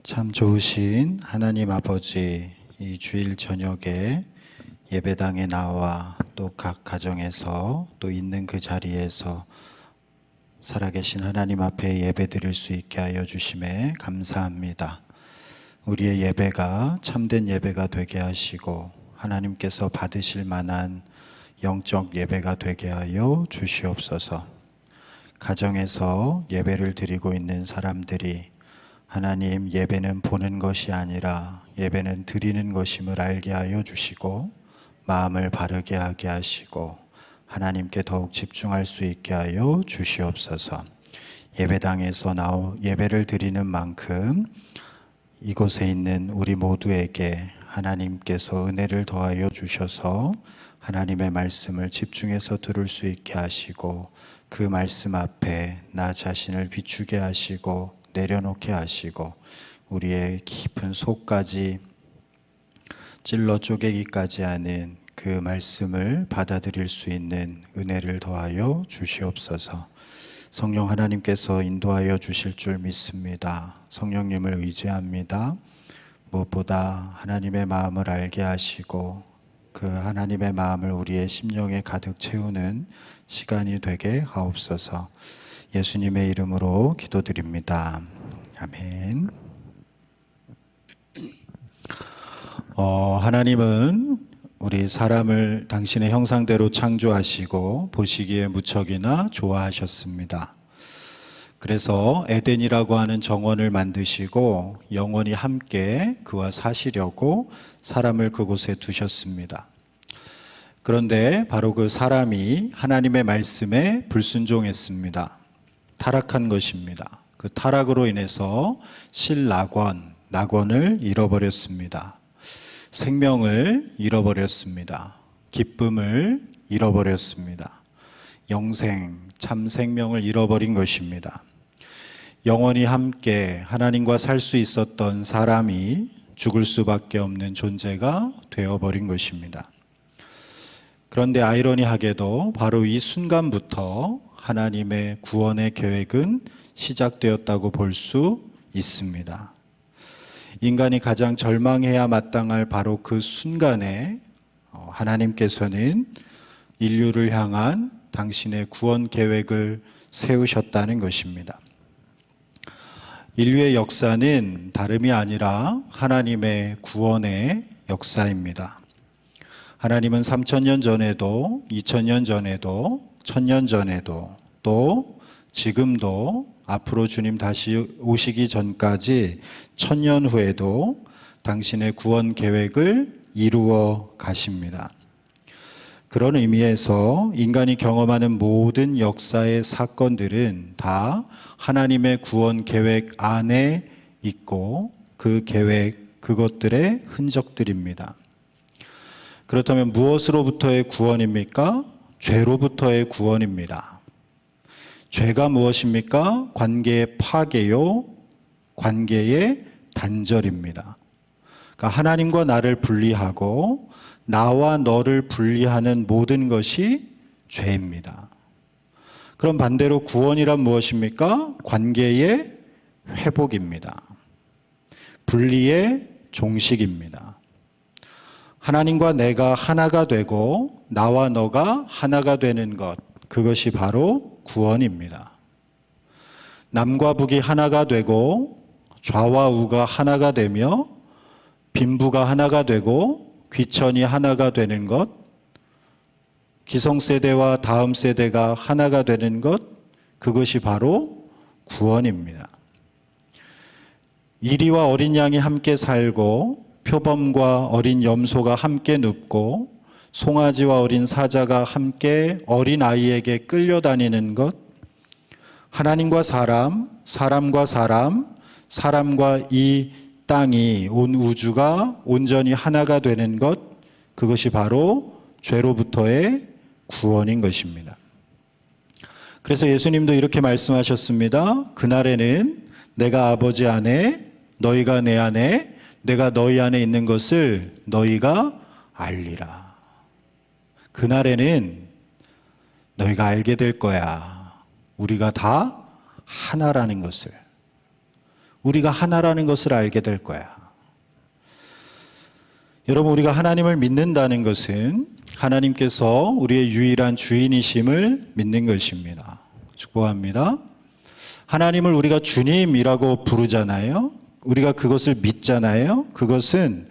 참 좋으신 하나님 아버지, 이 주일 저녁에 예배당에 나와 또 각 가정에서 또 있는 그 자리에서 살아계신 하나님 앞에 예배 드릴 수 있게 하여 주심에 감사합니다. 우리의 예배가 참된 예배가 되게 하시고 하나님께서 받으실 만한 영적 예배가 되게 하여 주시옵소서. 가정에서 예배를 드리고 있는 사람들이 하나님, 예배는 보는 것이 아니라 예배는 드리는 것임을 알게 하여 주시고 마음을 바르게 하게 하시고 하나님께 더욱 집중할 수 있게 하여 주시옵소서. 예배당에서 예배를 드리는 만큼 이곳에 있는 우리 모두에게 하나님께서 은혜를 더하여 주셔서 하나님의 말씀을 집중해서 들을 수 있게 하시고 그 말씀 앞에 나 자신을 비추게 하시고 내려놓게 하시고 우리의 깊은 속까지 찔러 쪼개기까지 하는 그 말씀을 받아들일 수 있는 은혜를 더하여 주시옵소서. 성령 하나님께서 인도하여 주실 줄 믿습니다. 성령님을 의지합니다. 무엇보다 하나님의 마음을 알게 하시고 그 하나님의 마음을 우리의 심령에 가득 채우는 시간이 되게 하옵소서. 예수님의 이름으로 기도드립니다. 아멘. 하나님은 우리 사람을 당신의 형상대로 창조하시고 보시기에 무척이나 좋아하셨습니다. 그래서 에덴이라고 하는 정원을 만드시고 영원히 함께 그와 사시려고 사람을 그곳에 두셨습니다. 그런데 바로 그 사람이 하나님의 말씀에 불순종했습니다. 타락한 것입니다. 그 타락으로 인해서 낙원을 잃어버렸습니다. 생명을 잃어버렸습니다. 기쁨을 잃어버렸습니다. 영생, 참 생명을 잃어버린 것입니다. 영원히 함께 하나님과 살 수 있었던 사람이 죽을 수밖에 없는 존재가 되어버린 것입니다. 그런데 아이러니하게도 바로 이 순간부터 하나님의 구원의 계획은 시작되었다고 볼 수 있습니다. 인간이 가장 절망해야 마땅할 바로 그 순간에 하나님께서는 인류를 향한 당신의 구원 계획을 세우셨다는 것입니다. 인류의 역사는 다름이 아니라 하나님의 구원의 역사입니다. 하나님은 3000년 전에도 2000년 전에도 1000년 전에도 또 지금도 앞으로 주님 다시 오시기 전까지 1000년 후에도 당신의 구원 계획을 이루어 가십니다. 그런 의미에서 인간이 경험하는 모든 역사의 사건들은 다 하나님의 구원 계획 안에 있고 그 계획, 그것들의 흔적들입니다. 그렇다면 무엇으로부터의 구원입니까? 죄로부터의 구원입니다. 죄가 무엇입니까? 관계의 파괴요, 관계의 단절입니다. 그러니까 하나님과 나를 분리하고 나와 너를 분리하는 모든 것이 죄입니다. 그럼 반대로 구원이란 무엇입니까? 관계의 회복입니다. 분리의 종식입니다. 하나님과 내가 하나가 되고 나와 너가 하나가 되는 것, 그것이 바로 구원입니다. 남과 북이 하나가 되고 좌와 우가 하나가 되며 빈부가 하나가 되고 귀천이 하나가 되는 것, 기성세대와 다음 세대가 하나가 되는 것, 그것이 바로 구원입니다. 이리와 어린 양이 함께 살고 표범과 어린 염소가 함께 눕고 송아지와 어린 사자가 함께 어린 아이에게 끌려다니는 것, 하나님과 사람, 사람과 사람, 사람과 이 땅이 온 우주가 온전히 하나가 되는 것, 그것이 바로 죄로부터의 구원인 것입니다. 그래서 예수님도 이렇게 말씀하셨습니다. 그날에는 내가 아버지 안에, 너희가 내 안에, 내가 너희 안에 있는 것을 너희가 알리라. 그날에는 너희가 알게 될 거야. 우리가 다 하나라는 것을. 우리가 하나라는 것을 알게 될 거야. 여러분, 우리가 하나님을 믿는다는 것은 하나님께서 우리의 유일한 주인이심을 믿는 것입니다. 축복합니다. 하나님을 우리가 주님이라고 부르잖아요. 우리가 그것을 믿잖아요. 그것은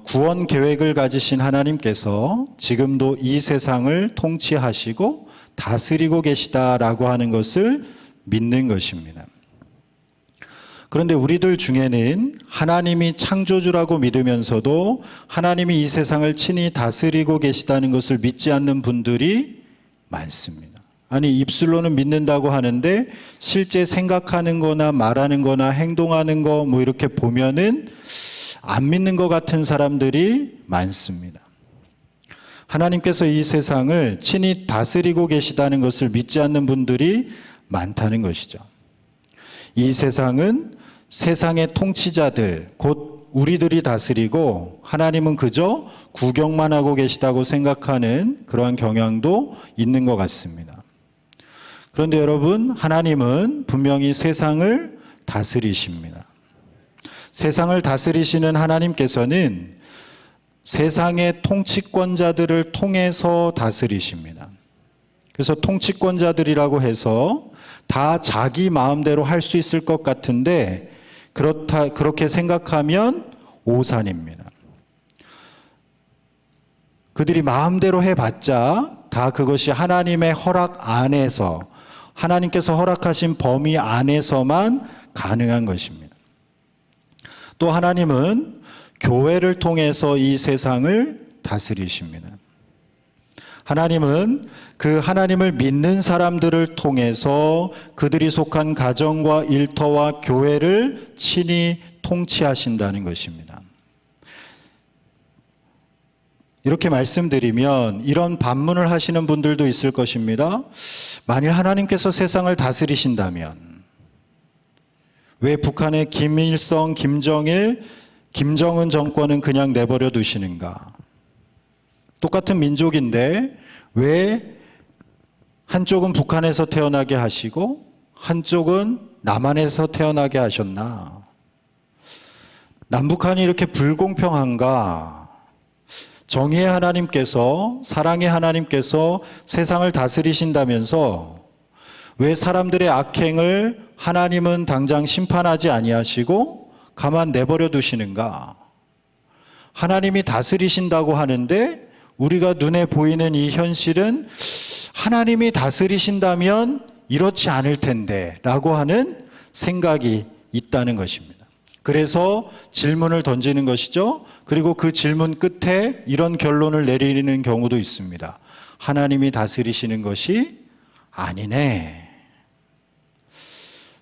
구원 계획을 가지신 하나님께서 지금도 이 세상을 통치하시고 다스리고 계시다라고 하는 것을 믿는 것입니다. 그런데 우리들 중에는 하나님이 창조주라고 믿으면서도 하나님이 이 세상을 친히 다스리고 계시다는 것을 믿지 않는 분들이 많습니다. 아니, 입술로는 믿는다고 하는데 실제 생각하는 거나 말하는 거나 행동하는 거 뭐 이렇게 보면은 안 믿는 것 같은 사람들이 많습니다. 하나님께서 이 세상을 친히 다스리고 계시다는 것을 믿지 않는 분들이 많다는 것이죠. 이 세상은 세상의 통치자들, 곧 우리들이 다스리고 하나님은 그저 구경만 하고 계시다고 생각하는 그러한 경향도 있는 것 같습니다. 그런데 여러분, 하나님은 분명히 세상을 다스리십니다. 세상을 다스리시는 하나님께서는 세상의 통치권자들을 통해서 다스리십니다. 그래서 통치권자들이라고 해서 다 자기 마음대로 할 수 있을 것 같은데 그렇게 생각하면 오산입니다. 그들이 마음대로 해봤자 다 그것이 하나님의 허락 안에서, 하나님께서 허락하신 범위 안에서만 가능한 것입니다. 또 하나님은 교회를 통해서 이 세상을 다스리십니다. 하나님은 그 하나님을 믿는 사람들을 통해서 그들이 속한 가정과 일터와 교회를 친히 통치하신다는 것입니다. 이렇게 말씀드리면 이런 반문을 하시는 분들도 있을 것입니다. 만일 하나님께서 세상을 다스리신다면 왜 북한의 김일성, 김정일, 김정은 정권은 그냥 내버려 두시는가? 똑같은 민족인데 왜 한쪽은 북한에서 태어나게 하시고 한쪽은 남한에서 태어나게 하셨나? 남북한이 이렇게 불공평한가? 정의의 하나님께서, 사랑의 하나님께서 세상을 다스리신다면서 왜 사람들의 악행을 하나님은 당장 심판하지 아니하시고 가만 내버려 두시는가? 하나님이 다스리신다고 하는데 우리가 눈에 보이는 이 현실은 하나님이 다스리신다면 이렇지 않을 텐데 라고 하는 생각이 있다는 것입니다. 그래서 질문을 던지는 것이죠. 그리고 그 질문 끝에 이런 결론을 내리는 경우도 있습니다. 하나님이 다스리시는 것이 아니네.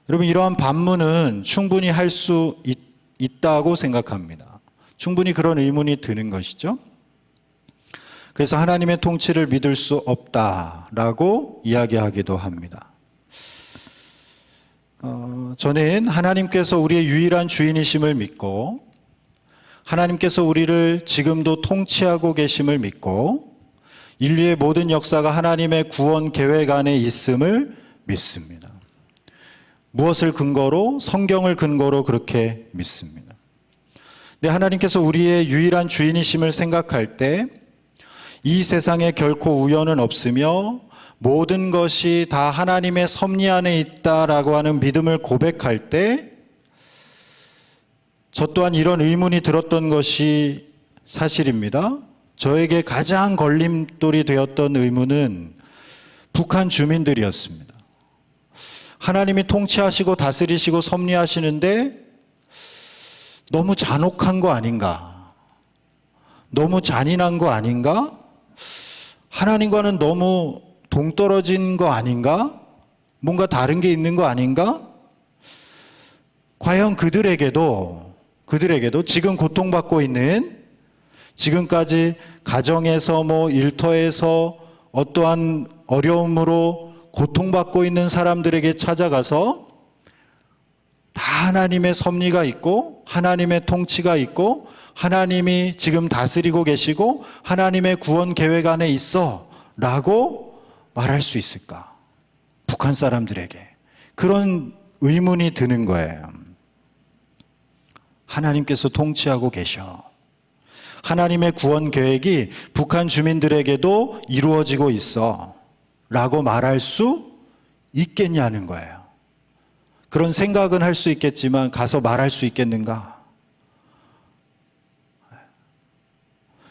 여러분, 이러한 반문은 충분히 할 수 있다고 생각합니다. 충분히 그런 의문이 드는 것이죠. 그래서 하나님의 통치를 믿을 수 없다라고 이야기하기도 합니다. 저는 하나님께서 우리의 유일한 주인이심을 믿고 하나님께서 우리를 지금도 통치하고 계심을 믿고 인류의 모든 역사가 하나님의 구원 계획 안에 있음을 믿습니다. 무엇을 근거로? 성경을 근거로 그렇게 믿습니다. 근데 하나님께서 우리의 유일한 주인이심을 생각할 때 이 세상에 결코 우연은 없으며 모든 것이 다 하나님의 섭리 안에 있다라고 하는 믿음을 고백할 때 저 또한 이런 의문이 들었던 것이 사실입니다. 저에게 가장 걸림돌이 되었던 의문은 북한 주민들이었습니다. 하나님이 통치하시고 다스리시고 섭리하시는데 너무 잔혹한 거 아닌가? 너무 잔인한 거 아닌가? 하나님과는 너무 동떨어진 거 아닌가? 뭔가 다른 게 있는 거 아닌가? 과연 그들에게도 지금 고통받고 있는, 지금까지 가정에서 일터에서 어떠한 어려움으로 고통받고 있는 사람들에게 찾아가서 다 하나님의 섭리가 있고 하나님의 통치가 있고 하나님이 지금 다스리고 계시고 하나님의 구원 계획 안에 있어 라고 말할 수 있을까? 북한 사람들에게 그런 의문이 드는 거예요. 하나님께서 통치하고 계셔. 하나님의 구원 계획이 북한 주민들에게도 이루어지고 있어. 라고 말할 수 있겠냐는 거예요. 그런 생각은 할 수 있겠지만 가서 말할 수 있겠는가?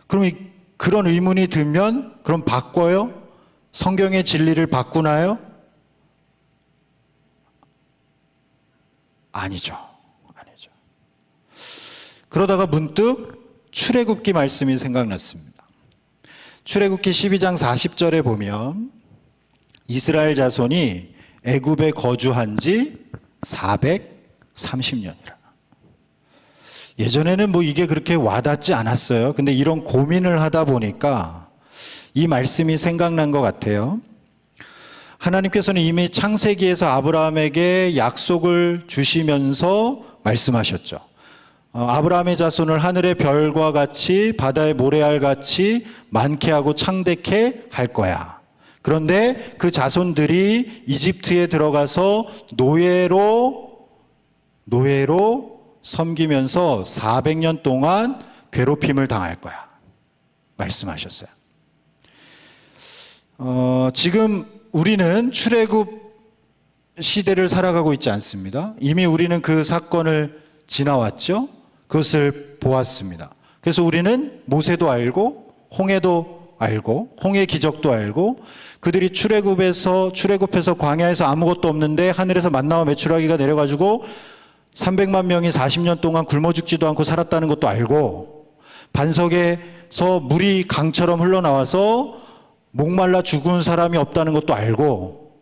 그럼 그런 의문이 들면 그럼 바꿔요? 성경의 진리를 바꾸나요? 아니죠. 그러다가 문득 출애굽기 말씀이 생각났습니다. 출애굽기 12장 40절에 보면 이스라엘 자손이 애굽에 거주한 지 430년이라. 예전에는 이게 그렇게 와닿지 않았어요. 근데 이런 고민을 하다 보니까 이 말씀이 생각난 것 같아요. 하나님께서는 이미 창세기에서 아브라함에게 약속을 주시면서 말씀하셨죠. 아브라함의 자손을 하늘의 별과 같이 바다의 모래알 같이 많게 하고 창대케 할 거야. 그런데 그 자손들이 이집트에 들어가서 노예로 섬기면서 400년 동안 괴롭힘을 당할 거야. 말씀하셨어요. 지금 우리는 출애굽 시대를 살아가고 있지 않습니다. 이미 우리는 그 사건을 지나왔죠. 그것을 보았습니다. 그래서 우리는 모세도 알고 홍해도 알고 홍해 기적도 알고 그들이 출애굽해서 광야에서 아무것도 없는데 하늘에서 만나와 메추라기가 내려가지고 300만 명이 40년 동안 굶어 죽지도 않고 살았다는 것도 알고 반석에서 물이 강처럼 흘러나와서 목말라 죽은 사람이 없다는 것도 알고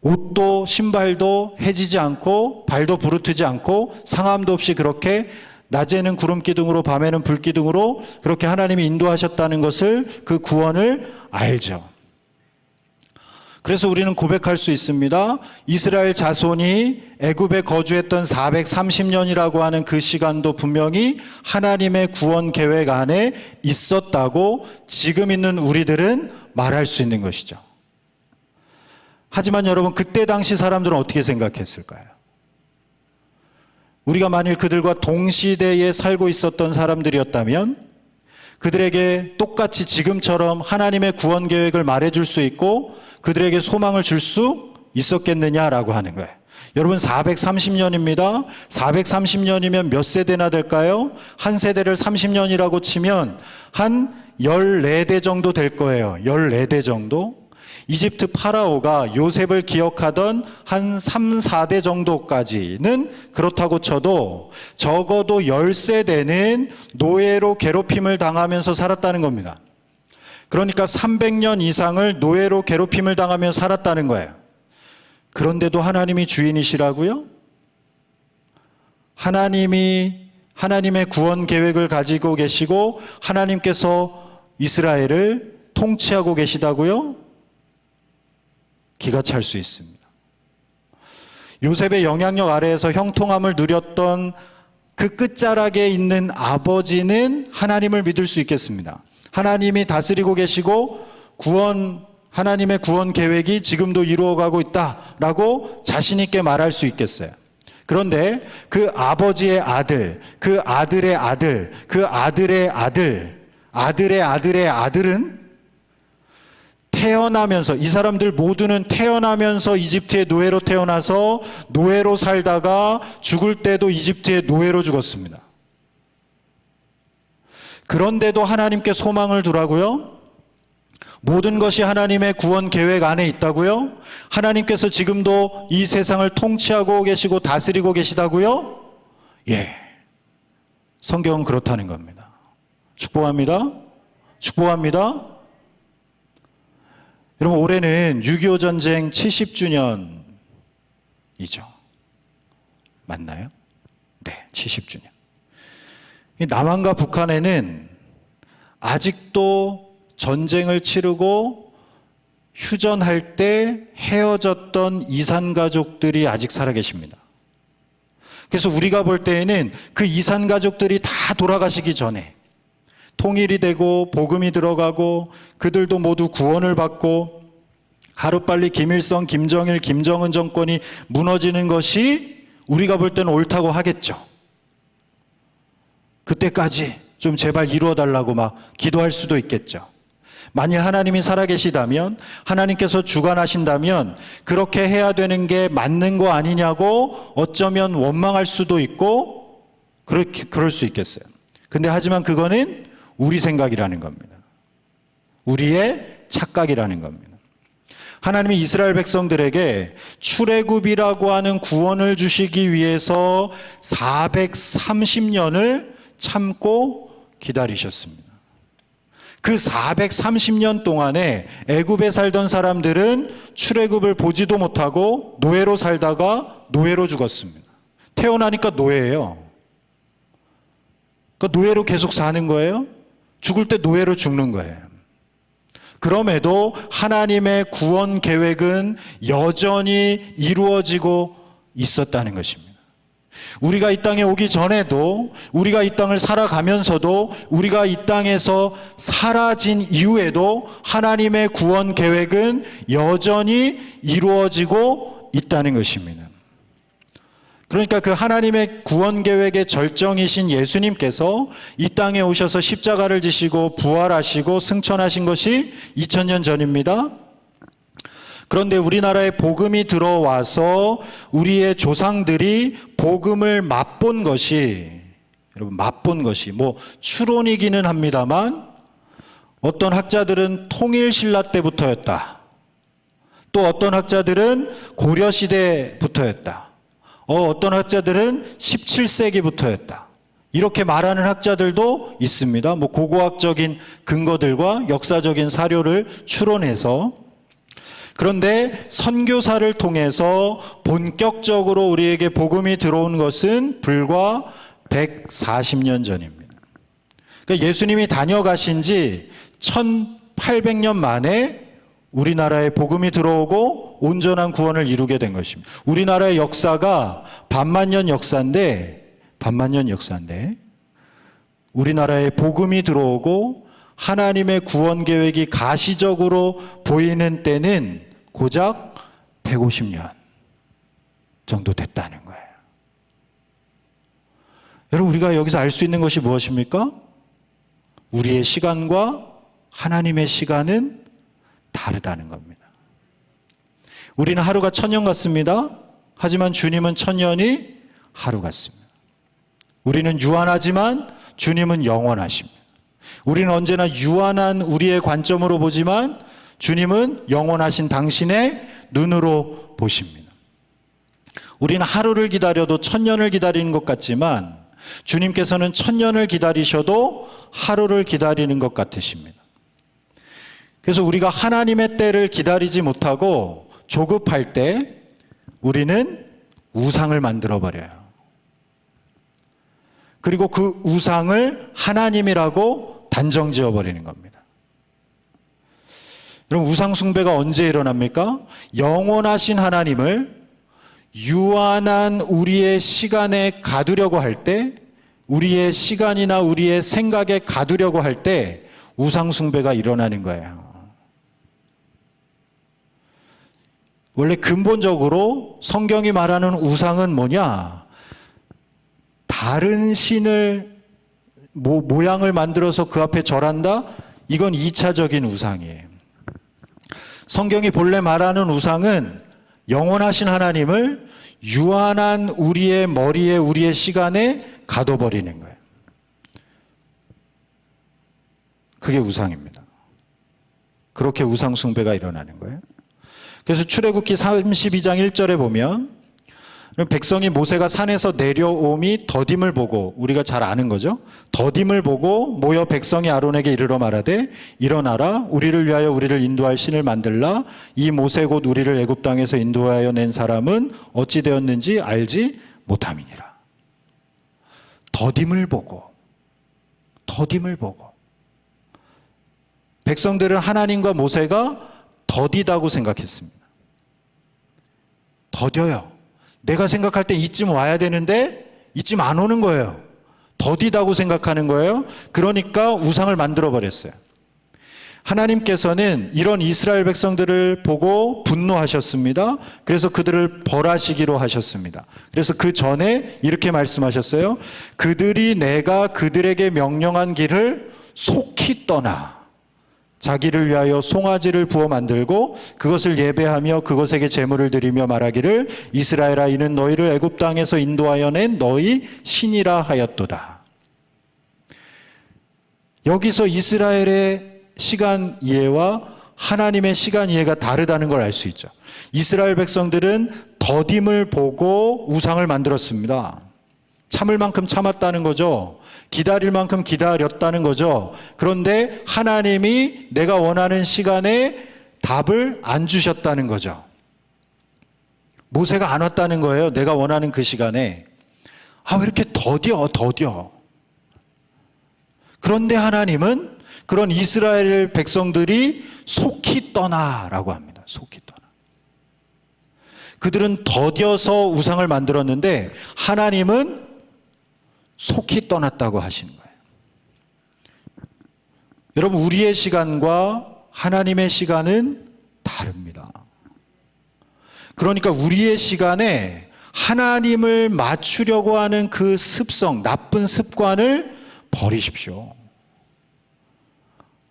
옷도 신발도 해지지 않고 발도 부르트지 않고 상함도 없이 그렇게 낮에는 구름 기둥으로 밤에는 불 기둥으로 그렇게 하나님이 인도하셨다는 것을 그 구원을 알죠. 그래서 우리는 고백할 수 있습니다. 이스라엘 자손이 애굽에 거주했던 430년이라고 하는 그 시간도 분명히 하나님의 구원 계획 안에 있었다고 지금 있는 우리들은 말할 수 있는 것이죠. 하지만 여러분, 그때 당시 사람들은 어떻게 생각했을까요? 우리가 만일 그들과 동시대에 살고 있었던 사람들이었다면 그들에게 똑같이 지금처럼 하나님의 구원 계획을 말해줄 수 있고 그들에게 소망을 줄 수 있었겠느냐라고 하는 거예요. 여러분, 430년입니다. 430년이면 몇 세대나 될까요? 한 세대를 30년이라고 치면 한 14대 정도 될 거예요. 14대 정도. 이집트 파라오가 요셉을 기억하던 한 3, 4대 정도까지는 그렇다고 쳐도 적어도 10세대는 노예로 괴롭힘을 당하면서 살았다는 겁니다. 그러니까 300년 이상을 노예로 괴롭힘을 당하며 살았다는 거예요. 그런데도 하나님이 주인이시라고요? 하나님의 구원 계획을 가지고 계시고 하나님께서 이스라엘을 통치하고 계시다고요? 기가 찰 수 있습니다. 요셉의 영향력 아래에서 형통함을 누렸던 그 끝자락에 있는 아버지는 하나님을 믿을 수 있겠습니다. 하나님이 다스리고 계시고 하나님의 구원 계획이 지금도 이루어가고 있다라고 자신 있게 말할 수 있겠어요. 그런데 그 아버지의 아들, 그 아들의 아들, 그 아들의 아들, 아들의 아들의 아들은 태어나면서, 이 사람들 모두는 태어나면서 이집트의 노예로 태어나서 노예로 살다가 죽을 때도 이집트의 노예로 죽었습니다. 그런데도 하나님께 소망을 두라고요? 모든 것이 하나님의 구원 계획 안에 있다고요? 하나님께서 지금도 이 세상을 통치하고 계시고 다스리고 계시다고요? 예. 성경은 그렇다는 겁니다. 축복합니다. 축복합니다. 여러분, 올해는 6.25 전쟁 70주년이죠. 맞나요? 네, 70주년. 남한과 북한에는 아직도 전쟁을 치르고 휴전할 때 헤어졌던 이산가족들이 아직 살아계십니다. 그래서 우리가 볼 때에는 그 이산가족들이 다 돌아가시기 전에 통일이 되고 복음이 들어가고 그들도 모두 구원을 받고 하루빨리 김일성, 김정일, 김정은 정권이 무너지는 것이 우리가 볼 때는 옳다고 하겠죠. 그때까지 좀 제발 이루어달라고 막 기도할 수도 있겠죠. 만일 하나님이 살아계시다면, 하나님께서 주관하신다면 그렇게 해야 되는 게 맞는 거 아니냐고 어쩌면 원망할 수도 있고 그럴 수 있겠어요. 근데 하지만 그거는 우리 생각이라는 겁니다. 우리의 착각이라는 겁니다. 하나님이 이스라엘 백성들에게 출애굽이라고 하는 구원을 주시기 위해서 430년을 참고 기다리셨습니다. 그 430년 동안에 애굽에 살던 사람들은 출애굽을 보지도 못하고 노예로 살다가 노예로 죽었습니다. 태어나니까 노예예요. 그러니까 노예로 계속 사는 거예요. 죽을 때 노예로 죽는 거예요. 그럼에도 하나님의 구원 계획은 여전히 이루어지고 있었다는 것입니다. 우리가 이 땅에 오기 전에도, 우리가 이 땅을 살아가면서도, 우리가 이 땅에서 사라진 이후에도 하나님의 구원 계획은 여전히 이루어지고 있다는 것입니다. 그러니까 그 하나님의 구원 계획의 절정이신 예수님께서 이 땅에 오셔서 십자가를 지시고 부활하시고 승천하신 것이 2000년 전입니다. 그런데 우리나라에 복음이 들어와서 우리의 조상들이 복음을 맛본 것이, 여러분, 맛본 것이 추론이기는 합니다만 어떤 학자들은 통일신라 때부터였다. 또 어떤 학자들은 고려시대부터였다. 어떤 학자들은 17세기부터였다. 이렇게 말하는 학자들도 있습니다. 고고학적인 근거들과 역사적인 사료를 추론해서. 그런데 선교사를 통해서 본격적으로 우리에게 복음이 들어온 것은 불과 140년 전입니다. 그러니까 예수님이 다녀가신 지 1800년 만에 우리나라에 복음이 들어오고 온전한 구원을 이루게 된 것입니다. 우리나라의 역사가 반만년 역사인데 우리나라에 복음이 들어오고 하나님의 구원 계획이 가시적으로 보이는 때는 고작 150년 정도 됐다는 거예요. 여러분, 우리가 여기서 알 수 있는 것이 무엇입니까? 우리의 시간과 하나님의 시간은 다르다는 겁니다. 우리는 하루가 1000년 같습니다. 하지만 주님은 1000년이 하루 같습니다. 우리는 유한하지만 주님은 영원하십니다. 우리는 언제나 유한한 우리의 관점으로 보지만 주님은 영원하신 당신의 눈으로 보십니다. 우리는 하루를 기다려도 1000년을 기다리는 것 같지만 주님께서는 1000년을 기다리셔도 하루를 기다리는 것 같으십니다. 그래서 우리가 하나님의 때를 기다리지 못하고 조급할 때 우리는 우상을 만들어 버려요. 그리고 그 우상을 하나님이라고 단정 지어 버리는 겁니다. 여러분, 우상 숭배가 언제 일어납니까? 영원하신 하나님을 유한한 우리의 시간에 가두려고 할 때, 우리의 시간이나 우리의 생각에 가두려고 할 때 우상 숭배가 일어나는 거예요. 원래 근본적으로 성경이 말하는 우상은 뭐냐? 다른 신을 모양을 만들어서 그 앞에 절한다? 이건 2차적인 우상이에요. 성경이 본래 말하는 우상은 영원하신 하나님을 유한한 우리의 머리에, 우리의 시간에 가둬버리는 거예요. 그게 우상입니다. 그렇게 우상 숭배가 일어나는 거예요. 그래서 출애굽기 32장 1절에 보면 백성이 모세가 산에서 내려옴이 더딤을 보고, 우리가 잘 아는 거죠. 더딤을 보고 모여 백성이 아론에게 이르러 말하되 일어나라, 우리를 위하여 우리를 인도할 신을 만들라. 이 모세 곧 우리를 애굽 땅에서 인도하여 낸 사람은 어찌 되었는지 알지 못함이니라. 더딤을 보고 백성들은 하나님과 모세가 더디다고 생각했습니다. 더뎌요. 내가 생각할 때 이쯤 와야 되는데 이쯤 안 오는 거예요. 더디다고 생각하는 거예요. 그러니까 우상을 만들어 버렸어요. 하나님께서는 이런 이스라엘 백성들을 보고 분노하셨습니다. 그래서 그들을 벌하시기로 하셨습니다. 그래서 그 전에 이렇게 말씀하셨어요. 그들이 내가 그들에게 명령한 길을 속히 떠나 자기를 위하여 송아지를 부어 만들고 그것을 예배하며 그것에게 제물을 드리며 말하기를 이스라엘아 이는 너희를 애굽 땅에서 인도하여 낸 너희 신이라 하였도다. 여기서 이스라엘의 시간 이해와 하나님의 시간 이해가 다르다는 걸 알 수 있죠. 이스라엘 백성들은 더딤을 보고 우상을 만들었습니다. 참을 만큼 참았다는 거죠. 기다릴 만큼 기다렸다는 거죠. 그런데 하나님이 내가 원하는 시간에 답을 안 주셨다는 거죠. 모세가 안 왔다는 거예요. 내가 원하는 그 시간에. 왜 이렇게 더뎌. 그런데 하나님은 그런 이스라엘 백성들이 속히 떠나라고 합니다. 속히 떠나. 그들은 더뎌서 우상을 만들었는데 하나님은 속히 떠났다고 하시는 거예요. 여러분, 우리의 시간과 하나님의 시간은 다릅니다. 그러니까 우리의 시간에 하나님을 맞추려고 하는 그 습성, 나쁜 습관을 버리십시오.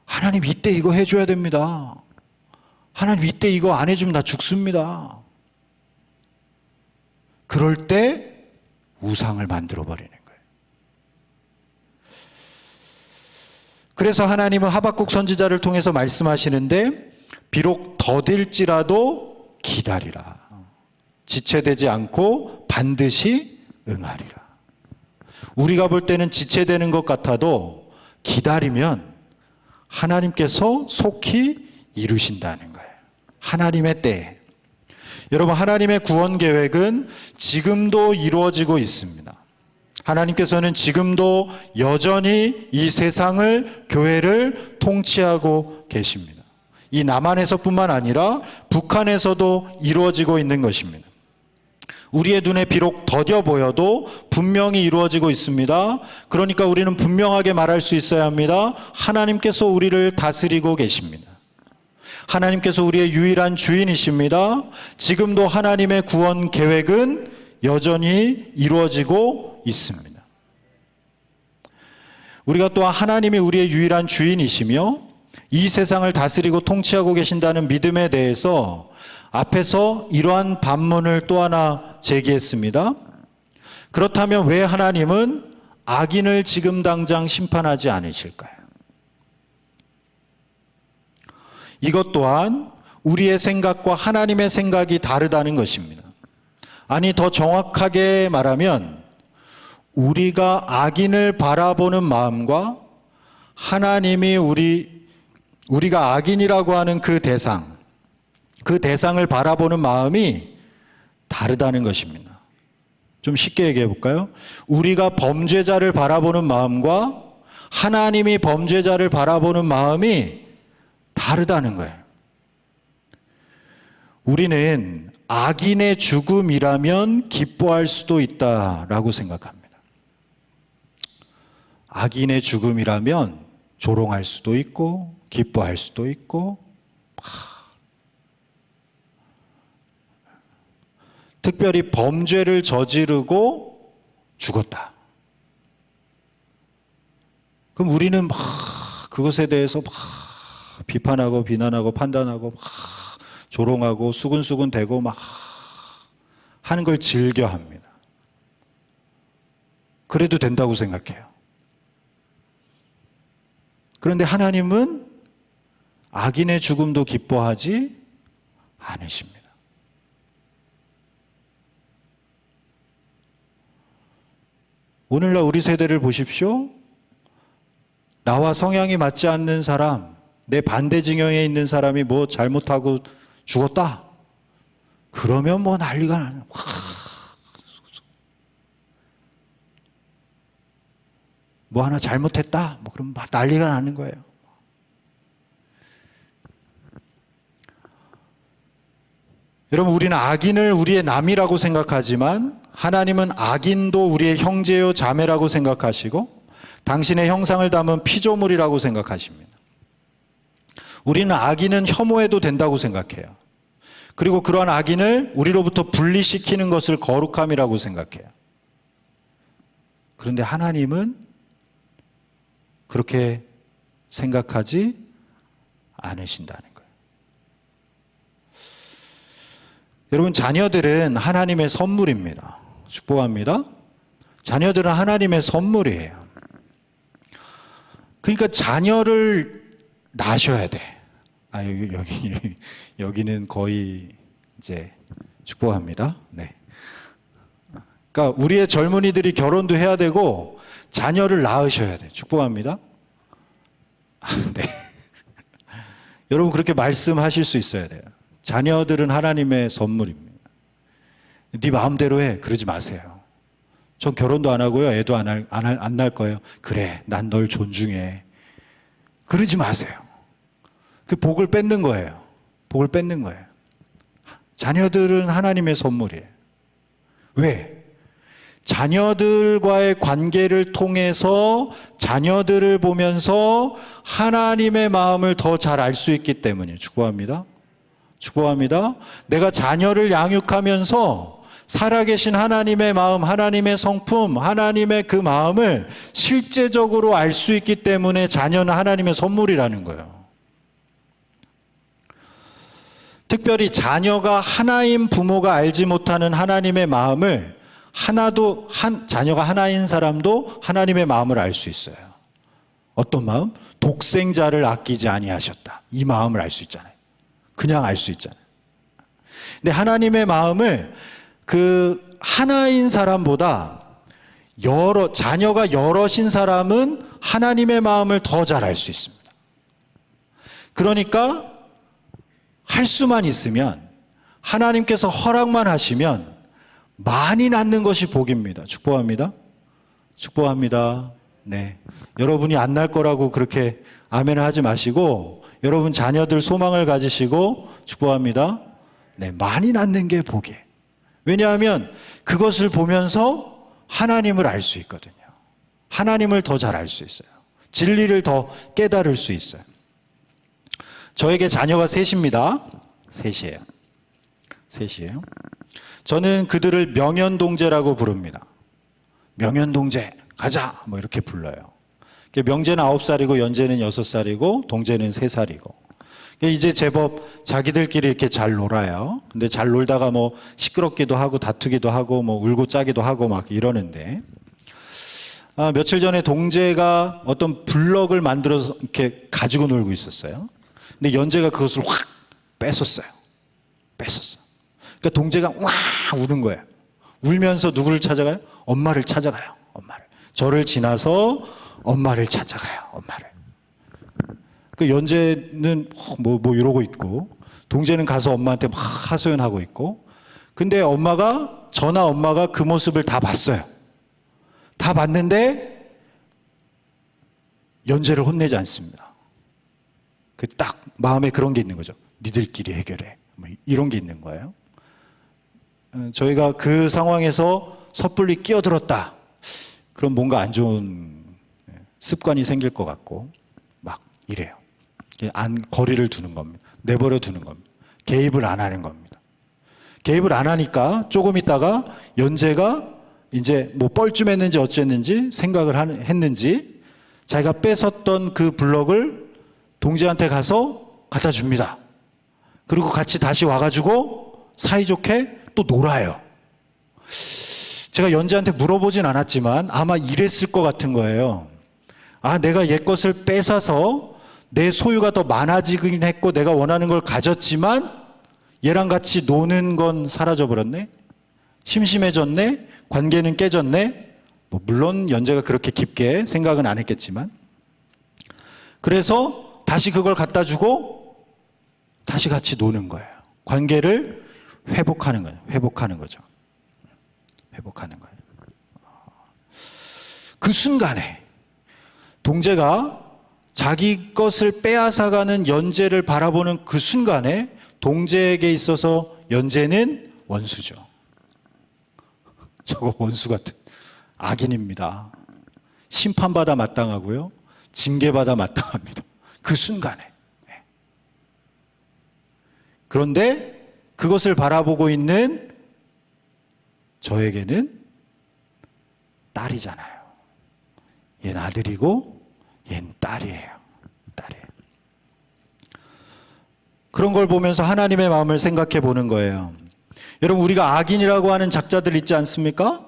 하나님 이때 이거 해줘야 됩니다. 하나님 이때 이거 안 해주면 나 죽습니다. 그럴 때 우상을 만들어버리는 거예요. 그래서 하나님은 하박국 선지자를 통해서 말씀하시는데 비록 더딜지라도 기다리라. 지체되지 않고 반드시 응하리라. 우리가 볼 때는 지체되는 것 같아도 기다리면 하나님께서 속히 이루신다는 거예요. 하나님의 때에. 여러분, 하나님의 구원 계획은 지금도 이루어지고 있습니다. 하나님께서는 지금도 여전히 이 세상을, 교회를 통치하고 계십니다. 이 남한에서뿐만 아니라 북한에서도 이루어지고 있는 것입니다. 우리의 눈에 비록 더뎌 보여도 분명히 이루어지고 있습니다. 그러니까 우리는 분명하게 말할 수 있어야 합니다. 하나님께서 우리를 다스리고 계십니다. 하나님께서 우리의 유일한 주인이십니다. 지금도 하나님의 구원 계획은 여전히 이루어지고 있습니다. 우리가 또한 하나님이 우리의 유일한 주인이시며 이 세상을 다스리고 통치하고 계신다는 믿음에 대해서 앞에서 이러한 반문을 또 하나 제기했습니다. 그렇다면 왜 하나님은 악인을 지금 당장 심판하지 않으실까요? 이것 또한 우리의 생각과 하나님의 생각이 다르다는 것입니다. 아니, 더 정확하게 말하면 우리가 악인을 바라보는 마음과 하나님이 우리가 악인이라고 하는 그 대상을 바라보는 마음이 다르다는 것입니다. 좀 쉽게 얘기해 볼까요? 우리가 범죄자를 바라보는 마음과 하나님이 범죄자를 바라보는 마음이 다르다는 거예요. 우리는 악인의 죽음이라면 기뻐할 수도 있다라고 생각합니다. 악인의 죽음이라면 조롱할 수도 있고 기뻐할 수도 있고, 특별히 범죄를 저지르고 죽었다. 그럼 우리는 막 그것에 대해서 막 비판하고 비난하고 판단하고 막 조롱하고 수근수근 대고 막 하는 걸 즐겨합니다. 그래도 된다고 생각해요. 그런데 하나님은 악인의 죽음도 기뻐하지 않으십니다. 오늘날 우리 세대를 보십시오. 나와 성향이 맞지 않는 사람, 내 반대 진영에 있는 사람이 뭐 잘못하고 죽었다. 그러면 뭐 난리가 나는. 뭐 하나 잘못했다. 뭐 그럼 막 난리가 나는 거예요. 여러분, 우리는 악인을 우리의 남이라고 생각하지만 하나님은 악인도 우리의 형제요 자매라고 생각하시고 당신의 형상을 담은 피조물이라고 생각하십니다. 우리는 악인은 혐오해도 된다고 생각해요. 그리고 그러한 악인을 우리로부터 분리시키는 것을 거룩함이라고 생각해요. 그런데 하나님은 그렇게 생각하지 않으신다는 거예요. 여러분, 자녀들은 하나님의 선물입니다. 축복합니다. 자녀들은 하나님의 선물이에요. 그러니까 자녀를 낳으셔야 돼. 여기는 거의 이제 축복합니다. 네. 그러니까 우리의 젊은이들이 결혼도 해야 되고 자녀를 낳으셔야 돼. 축복합니다. 네. 여러분 그렇게 말씀하실 수 있어야 돼요. 자녀들은 하나님의 선물입니다. 네 마음대로 해. 그러지 마세요. 전 결혼도 안 하고요. 애도 안 낳을 거예요. 그래, 난 널 존중해. 그러지 마세요. 그 복을 뺏는 거예요. 복을 뺏는 거예요. 자녀들은 하나님의 선물이에요. 왜? 자녀들과의 관계를 통해서 자녀들을 보면서 하나님의 마음을 더 잘 알 수 있기 때문이에요. 축복합니다. 축복합니다. 내가 자녀를 양육하면서 살아계신 하나님의 마음, 하나님의 성품, 하나님의 그 마음을 실제적으로 알 수 있기 때문에 자녀는 하나님의 선물이라는 거예요. 특별히 자녀가 하나인 부모가 알지 못하는 하나님의 마음을 자녀가 하나인 사람도 하나님의 마음을 알 수 있어요. 어떤 마음? 독생자를 아끼지 아니하셨다. 이 마음을 알 수 있잖아요. 그냥 알 수 있잖아요. 근데 하나님의 마음을 그 하나인 사람보다 자녀가 여럿인 사람은 하나님의 마음을 더 잘 알 수 있습니다. 그러니까 할 수만 있으면, 하나님께서 허락만 하시면 많이 낳는 것이 복입니다. 축복합니다. 축복합니다. 네. 여러분이 안 낳을 거라고 그렇게 아멘을 하지 마시고, 여러분 자녀들 소망을 가지시고, 축복합니다. 네. 많이 낳는 게 복이에요. 왜냐하면 그것을 보면서 하나님을 알 수 있거든요. 하나님을 더 잘 알 수 있어요. 진리를 더 깨달을 수 있어요. 저에게 자녀가 셋입니다. 셋이에요. 저는 그들을 명현동제라고 부릅니다. 명현동제 가자 뭐 이렇게 불러요. 명제는 9살이고 연제는 6살이고 동제는 3살이고. 이제 제법 자기들끼리 이렇게 잘 놀아요. 근데 잘 놀다가 뭐 시끄럽기도 하고 다투기도 하고 뭐 울고 짜기도 하고 막 이러는데, 며칠 전에 동제가 어떤 블럭을 만들어서 이렇게 가지고 놀고 있었어요. 근데 연제가 그것을 확 뺏었어요. 그러니까 동제가 와 우는 거예요. 울면서 누구를 찾아가요? 엄마를 찾아가요. 엄마를. 저를 지나서 엄마를 찾아가요. 엄마를. 그 연제는 뭐 이러고 있고, 동제는 가서 엄마한테 막 하소연하고 있고, 근데 엄마가 그 모습을 다 봤어요. 다 봤는데 연제를 혼내지 않습니다. 그 딱 마음에 그런 게 있는 거죠. 니들끼리 해결해. 뭐 이런 게 있는 거예요. 저희가 그 상황에서 섣불리 끼어들었다. 그럼 뭔가 안 좋은 습관이 생길 것 같고 막 이래요. 거리를 두는 겁니다. 내버려 두는 겁니다. 개입을 안 하는 겁니다. 개입을 안 하니까 조금 있다가 연재가 이제 뭐 뻘쭘했는지 어쨌는지 생각을 했는지 자기가 뺏었던 그 블럭을 동지한테 가서 갖다 줍니다. 그리고 같이 다시 와가지고 사이좋게 또 놀아요. 제가 연재한테 물어보진 않았지만 아마 이랬을 것 같은 거예요. 내가 얘 것을 뺏어서 내 소유가 더 많아지긴 했고 내가 원하는 걸 가졌지만 얘랑 같이 노는 건 사라져버렸네? 심심해졌네? 관계는 깨졌네? 물론 연재가 그렇게 깊게 생각은 안 했겠지만, 그래서 다시 그걸 갖다 주고 다시 같이 노는 거예요. 관계를 회복하는 거예요. 회복하는 거죠. 회복하는 거예요. 그 순간에 동제가 자기 것을 빼앗아가는 연재를 바라보는 그 순간에 동제에게 있어서 연재는 원수죠. 저거 원수 같은 악인입니다. 심판받아 마땅하고요. 징계받아 마땅합니다. 그 순간에. 그런데 그것을 바라보고 있는 저에게는 딸이잖아요. 얜 아들이고 얜 딸이에요. 딸이에요. 그런 걸 보면서 하나님의 마음을 생각해 보는 거예요. 여러분, 우리가 악인이라고 하는 작자들 있지 않습니까?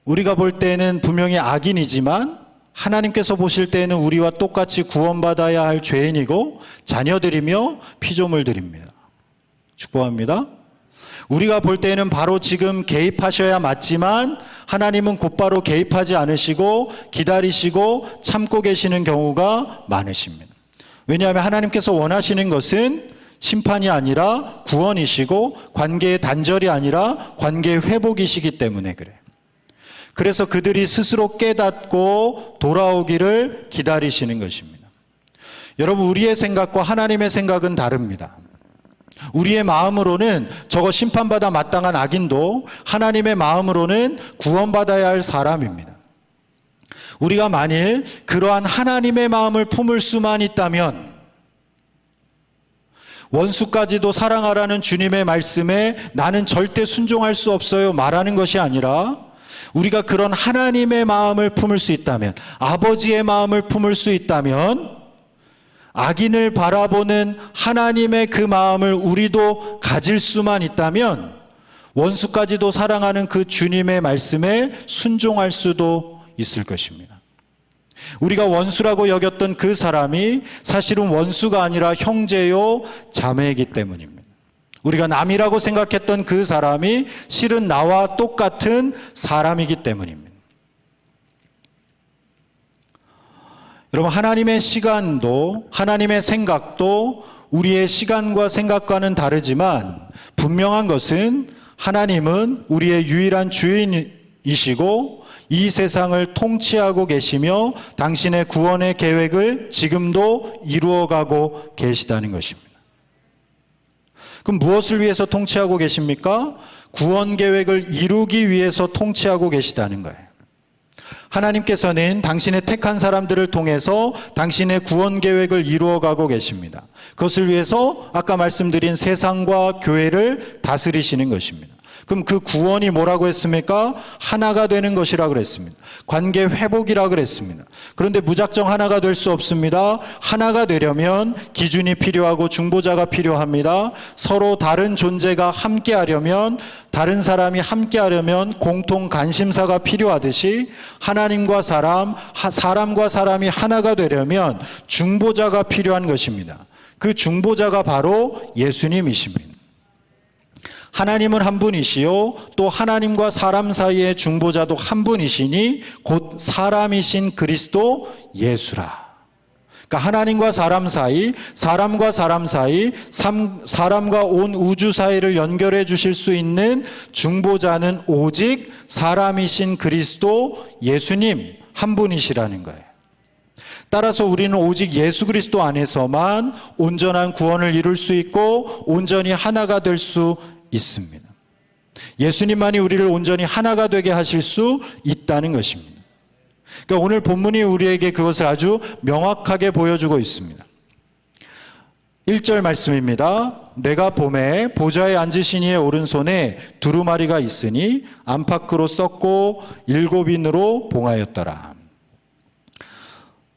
우리가 볼 때는 분명히 악인이지만 하나님께서 보실 때는 우리와 똑같이 구원받아야 할 죄인이고 자녀들이며 피조물들입니다. 축복합니다. 우리가 볼 때는 바로 지금 개입하셔야 맞지만 하나님은 곧바로 개입하지 않으시고 기다리시고 참고 계시는 경우가 많으십니다. 왜냐하면 하나님께서 원하시는 것은 심판이 아니라 구원이시고 관계의 단절이 아니라 관계의 회복이시기 때문에 그래요. 그래서 그들이 스스로 깨닫고 돌아오기를 기다리시는 것입니다. 여러분, 우리의 생각과 하나님의 생각은 다릅니다. 우리의 마음으로는 저거 심판받아 마땅한 악인도 하나님의 마음으로는 구원받아야 할 사람입니다. 우리가 만일 그러한 하나님의 마음을 품을 수만 있다면 원수까지도 사랑하라는 주님의 말씀에 나는 절대 순종할 수 없어요 말하는 것이 아니라 우리가 그런 하나님의 마음을 품을 수 있다면, 아버지의 마음을 품을 수 있다면 악인을 바라보는 하나님의 그 마음을 우리도 가질 수만 있다면 원수까지도 사랑하는 그 주님의 말씀에 순종할 수도 있을 것입니다. 우리가 원수라고 여겼던 그 사람이 사실은 원수가 아니라 형제요 자매이기 때문입니다. 우리가 남이라고 생각했던 그 사람이 실은 나와 똑같은 사람이기 때문입니다. 여러분, 하나님의 시간도 하나님의 생각도 우리의 시간과 생각과는 다르지만 분명한 것은 하나님은 우리의 유일한 주인이시고 이 세상을 통치하고 계시며 당신의 구원의 계획을 지금도 이루어가고 계시다는 것입니다. 그럼 무엇을 위해서 통치하고 계십니까? 구원 계획을 이루기 위해서 통치하고 계시다는 거예요. 하나님께서는 당신의 택한 사람들을 통해서 당신의 구원 계획을 이루어가고 계십니다. 그것을 위해서 아까 말씀드린 세상과 교회를 다스리시는 것입니다. 그럼 그 구원이 뭐라고 했습니까? 하나가 되는 것이라고 그랬습니다. 관계 회복이라고 그랬습니다. 그런데 무작정 하나가 될 수 없습니다. 하나가 되려면 기준이 필요하고 중보자가 필요합니다. 서로 다른 존재가 함께하려면, 다른 사람이 함께하려면 공통 관심사가 필요하듯이 하나님과 사람과 사람이 하나가 되려면 중보자가 필요한 것입니다. 그 중보자가 바로 예수님이십니다. 하나님은 한 분이시요 또 하나님과 사람 사이의 중보자도 한 분이시니 곧 사람이신 그리스도 예수라. 그러니까 하나님과 사람 사이, 사람과 사람 사이, 사람과 온 우주 사이를 연결해 주실 수 있는 중보자는 오직 사람이신 그리스도 예수님 한 분이시라는 거예요. 따라서 우리는 오직 예수 그리스도 안에서만 온전한 구원을 이룰 수 있고 온전히 하나가 될 수 있습니다. 예수님만이 우리를 온전히 하나가 되게 하실 수 있다는 것입니다. 그러니까 오늘 본문이 우리에게 그것을 아주 명확하게 보여주고 있습니다. 1절 말씀입니다. 내가 보매 보좌에 앉으신 이의 오른손에 두루마리가 있으니 안팎으로 썩고 7인으로 봉하였더라.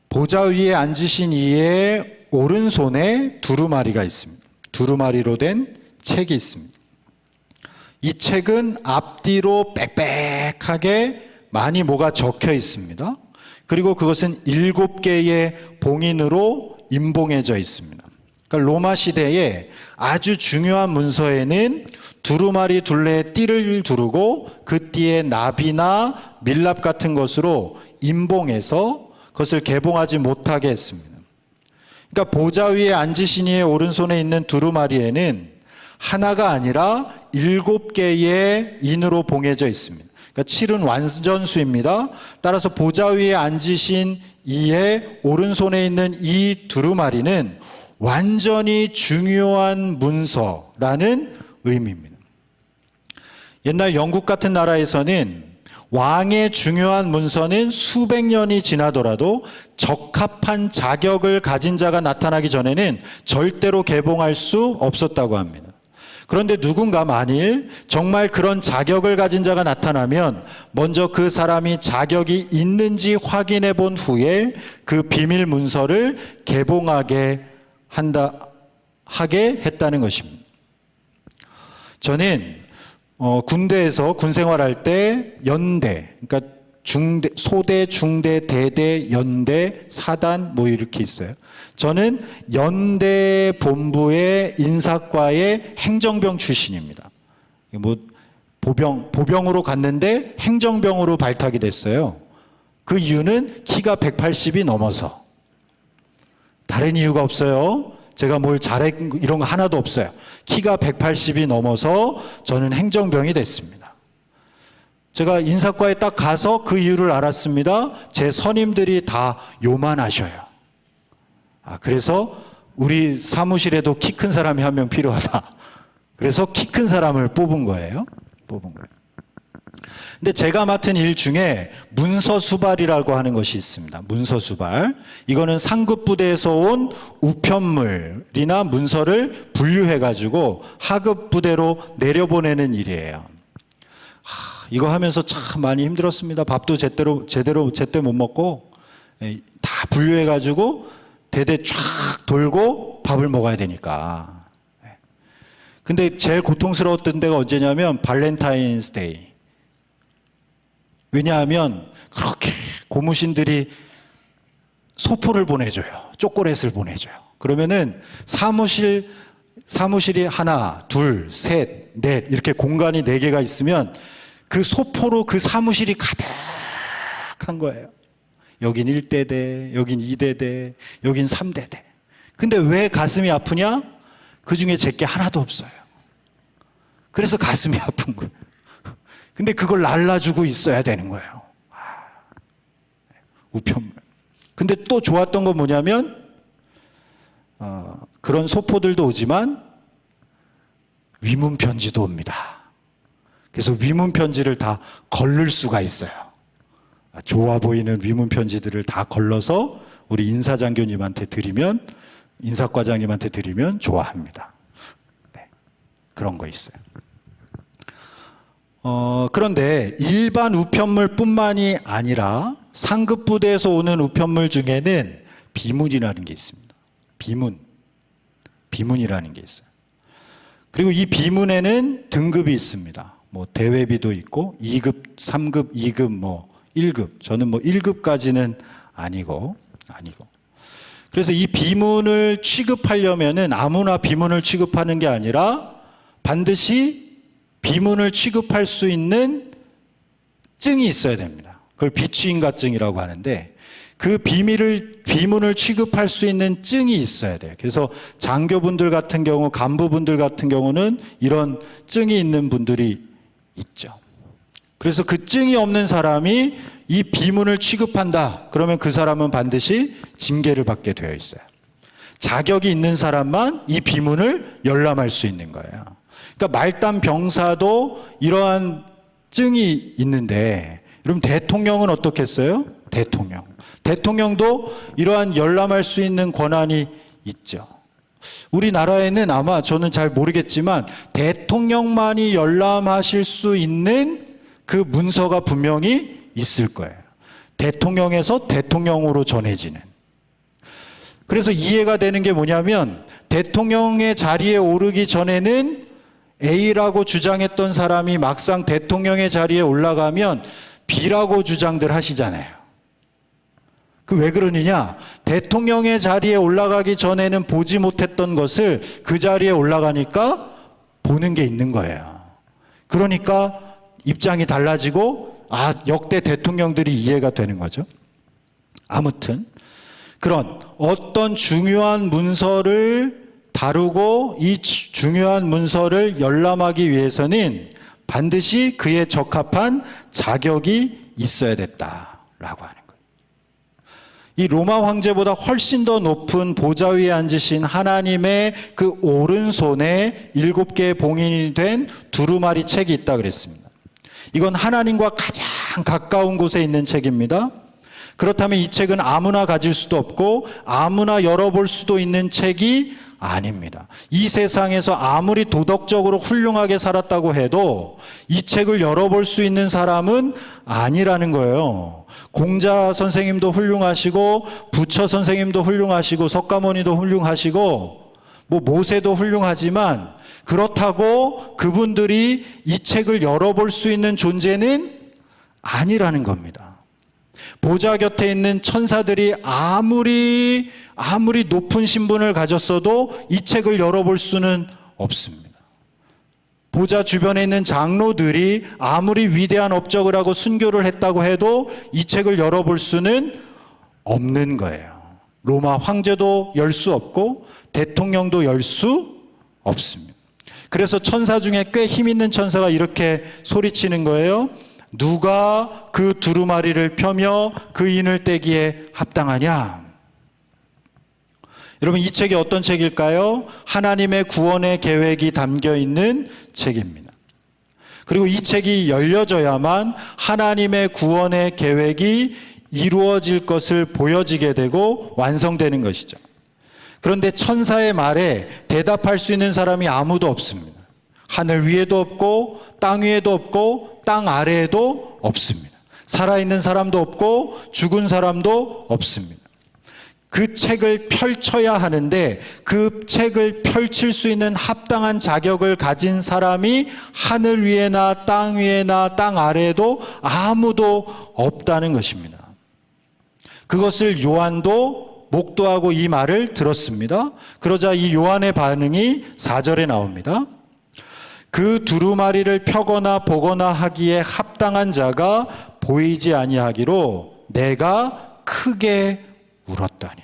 보좌 위에 앉으신 이의 오른손에 두루마리가 있습니다. 두루마리로 된 책이 있습니다. 이 책은 앞뒤로 빽빽하게 많이 뭐가 적혀 있습니다. 그리고 그것은 7개의 봉인으로 임봉해져 있습니다. 그러니까 로마 시대에 아주 중요한 문서에는 두루마리 둘레에 띠를 두르고 그 띠에 나비나 밀랍 같은 것으로 임봉해서 그것을 개봉하지 못하게 했습니다. 그러니까 보좌 위에 앉으신 이의 오른손에 있는 두루마리에는 하나가 아니라 7개의 인으로 봉해져 있습니다. 그러니까 7은 완전수입니다. 따라서 보좌 위에 앉으신 이의 오른손에 있는 이 두루마리는 완전히 중요한 문서라는 의미입니다. 옛날 영국 같은 나라에서는 왕의 중요한 문서는 수백 년이 지나더라도 적합한 자격을 가진 자가 나타나기 전에는 절대로 개봉할 수 없었다고 합니다. 그런데 누군가 만일 정말 그런 자격을 가진 자가 나타나면 먼저 그 사람이 자격이 있는지 확인해 본 후에 그 비밀 문서를 개봉하게 하게 했다는 것입니다. 저는 군대에서 군 생활할 때 연대, 그러니까 중대, 소대, 중대, 대대, 연대, 사단 뭐 이렇게 있어요. 저는 연대 본부의 인사과의 행정병 출신입니다. 뭐 보병으로 갔는데 행정병으로 발탁이 됐어요. 그 이유는 키가 180이 넘어서. 다른 이유가 없어요. 제가 뭘 잘해 이런 거 하나도 없어요. 키가 180이 넘어서 저는 행정병이 됐습니다. 제가 인사과에 딱 가서 그 이유를 알았습니다. 제 선임들이 다 요만하셔요. 그래서 우리 사무실에도 키 큰 사람이 한 명 필요하다. 그래서 키 큰 사람을 뽑은 거예요. 근데 제가 맡은 일 중에 문서 수발이라고 하는 것이 있습니다. 문서 수발. 이거는 상급 부대에서 온 우편물이나 문서를 분류해가지고 하급 부대로 내려보내는 일이에요. 이거 하면서 참 많이 힘들었습니다. 밥도 제때 못 먹고 다 분류해가지고 대대 쫙 돌고 밥을 먹어야 되니까. 근데 제일 고통스러웠던 데가 언제냐면 발렌타인스데이. 왜냐하면 그렇게 고무신들이 소포를 보내줘요. 초콜릿을 보내줘요. 그러면은 사무실이 하나, 둘, 셋, 넷 이렇게 공간이 4개가 있으면 그 소포로 그 사무실이 가득한 거예요. 여긴 1대대, 여긴 2대대, 여긴 3대대. 근데 왜 가슴이 아프냐? 그 중에 제게 하나도 없어요. 그래서 가슴이 아픈 거예요. 근데 그걸 날라주고 있어야 되는 거예요. 우편물. 근데 또 좋았던 건 뭐냐면 그런 소포들도 오지만 위문 편지도 옵니다. 그래서 위문 편지를 다 걸를 수가 있어요. 좋아 보이는 위문 편지들을 다 걸러서 우리 인사장교님한테 드리면, 인사과장님한테 드리면 좋아합니다. 네, 그런 거 있어요. 그런데 일반 우편물뿐만이 아니라 상급 부대에서 오는 우편물 중에는 비문이라는 게 있습니다. 비문이라는 게 있어요. 그리고 이 비문에는 등급이 있습니다. 뭐 대회비도 있고 2급, 3급, 2급, 뭐 1급. 저는 뭐 1급까지는 아니고. 그래서 이 비문을 취급하려면은 아무나 비문을 취급하는 게 아니라 반드시 비문을 취급할 수 있는 증이 있어야 됩니다. 그걸 비취인가증이라고 하는데 그 비문을 취급할 수 있는 증이 있어야 돼요. 그래서 장교분들 같은 경우, 간부분들 같은 경우는 이런 증이 있는 분들이 있죠. 그래서 그 증이 없는 사람이 이 비문을 취급한다. 그러면 그 사람은 반드시 징계를 받게 되어 있어요. 자격이 있는 사람만 이 비문을 열람할 수 있는 거예요. 그러니까 말단 병사도 이러한 증이 있는데, 여러분 대통령은 어떻겠어요? 대통령도 이러한 열람할 수 있는 권한이 있죠. 우리나라에는 아마 저는 잘 모르겠지만 대통령만이 열람하실 수 있는 그 문서가 분명히 있을 거예요. 대통령에서 대통령으로 전해지는. 그래서 이해가 되는 게 뭐냐면 대통령의 자리에 오르기 전에는 A라고 주장했던 사람이 막상 대통령의 자리에 올라가면 B라고 주장들 하시잖아요. 그 왜 그러느냐? 대통령의 자리에 올라가기 전에는 보지 못했던 것을 그 자리에 올라가니까 보는 게 있는 거예요. 그러니까 입장이 달라지고 역대 대통령들이 이해가 되는 거죠. 아무튼 그런 어떤 중요한 문서를 다루고 이 중요한 문서를 열람하기 위해서는 반드시 그에 적합한 자격이 있어야 됐다라고 하는 거예요. 이 로마 황제보다 훨씬 더 높은 보좌 위에 앉으신 하나님의 그 오른손에 7개의 봉인이 된 두루마리 책이 있다 그랬습니다. 이건 하나님과 가장 가장 가까운 곳에 있는 책입니다. 그렇다면 이 책은 아무나 가질 수도 없고 아무나 열어볼 수도 있는 책이 아닙니다. 이 세상에서 아무리 도덕적으로 훌륭하게 살았다고 해도 이 책을 열어볼 수 있는 사람은 아니라는 거예요. 공자 선생님도 훌륭하시고 부처 선생님도 훌륭하시고 석가모니도 훌륭하시고 모세도 훌륭하지만 그렇다고 그분들이 이 책을 열어볼 수 있는 존재는 아니라는 겁니다. 보좌 곁에 있는 천사들이 아무리 높은 신분을 가졌어도 이 책을 열어볼 수는 없습니다. 보좌 주변에 있는 장로들이 아무리 위대한 업적을 하고 순교를 했다고 해도 이 책을 열어볼 수는 없는 거예요. 로마 황제도 열 수 없고 대통령도 열 수 없습니다. 그래서 천사 중에 꽤 힘 있는 천사가 이렇게 소리치는 거예요. 누가 그 두루마리를 펴며 그 인을 떼기에 합당하냐? 여러분, 이 책이 어떤 책일까요? 하나님의 구원의 계획이 담겨 있는 책입니다. 그리고 이 책이 열려져야만 하나님의 구원의 계획이 이루어질 것을 보여지게 되고 완성되는 것이죠. 그런데 천사의 말에 대답할 수 있는 사람이 아무도 없습니다. 하늘 위에도 없고 땅 위에도 없고 땅 아래에도 없습니다. 살아있는 사람도 없고 죽은 사람도 없습니다. 그 책을 펼쳐야 하는데 그 책을 펼칠 수 있는 합당한 자격을 가진 사람이 하늘 위에나 땅 위에나 땅 아래에도 아무도 없다는 것입니다. 그것을 요한도 목도하고 이 말을 들었습니다. 그러자 이 요한의 반응이 4절에 나옵니다. 그 두루마리를 펴거나 보거나 하기에 합당한 자가 보이지 아니하기로 내가 크게 울었다니.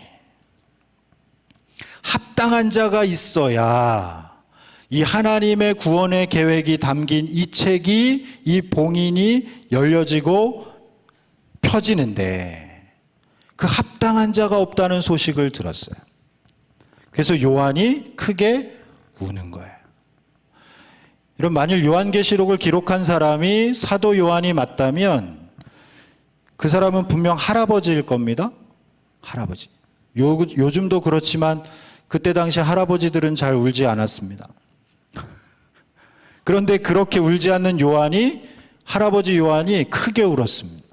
합당한 자가 있어야 이 하나님의 구원의 계획이 담긴 이 책이, 이 봉인이 열려지고 펴지는데 그 합당한 자가 없다는 소식을 들었어요. 그래서 요한이 크게 우는 거예요. 여러분, 만일 요한계시록을 기록한 사람이 사도 요한이 맞다면 그 사람은 분명 할아버지일 겁니다. 할아버지. 요즘도 그렇지만 그때 당시 할아버지들은 잘 울지 않았습니다. 그런데 그렇게 울지 않는 할아버지 요한이 크게 울었습니다.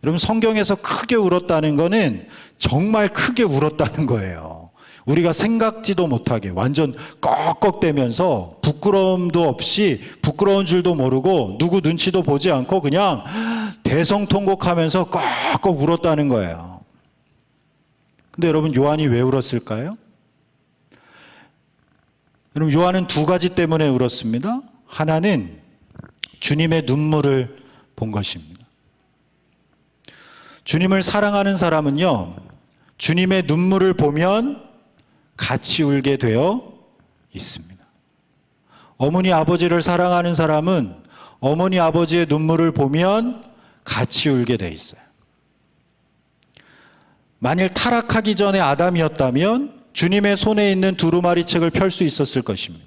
여러분, 성경에서 크게 울었다는 거는 정말 크게 울었다는 거예요. 우리가 생각지도 못하게 완전 꺽꺽대면서 부끄러움도 없이 부끄러운 줄도 모르고 누구 눈치도 보지 않고 그냥 대성통곡하면서 꺽꺽 울었다는 거예요. 근데 여러분, 요한이 왜 울었을까요? 여러분, 요한은 두 가지 때문에 울었습니다. 하나는 주님의 눈물을 본 것입니다. 주님을 사랑하는 사람은요, 주님의 눈물을 보면 같이 울게 되어 있습니다. 어머니 아버지를 사랑하는 사람은 어머니 아버지의 눈물을 보면 같이 울게 되어 있어요. 만일 타락하기 전에 아담이었다면 주님의 손에 있는 두루마리 책을 펼 수 있었을 것입니다.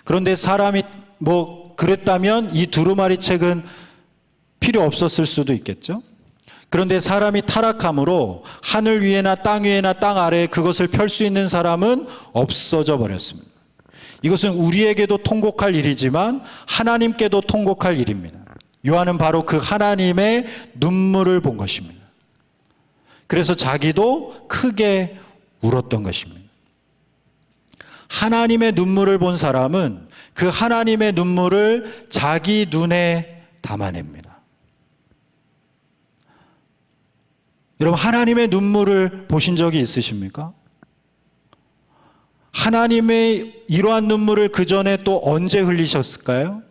그런데 사람이 그랬다면 이 두루마리 책은 필요 없었을 수도 있겠죠. 그런데 사람이 타락함으로 하늘 위에나 땅 위에나 땅 아래에 그것을 펼 수 있는 사람은 없어져 버렸습니다. 이것은 우리에게도 통곡할 일이지만 하나님께도 통곡할 일입니다. 요한은 바로 그 하나님의 눈물을 본 것입니다. 그래서 자기도 크게 울었던 것입니다. 하나님의 눈물을 본 사람은 그 하나님의 눈물을 자기 눈에 담아냅니다. 여러분, 하나님의 눈물을 보신 적이 있으십니까? 하나님의 이러한 눈물을 그 전에 또 언제 흘리셨을까요?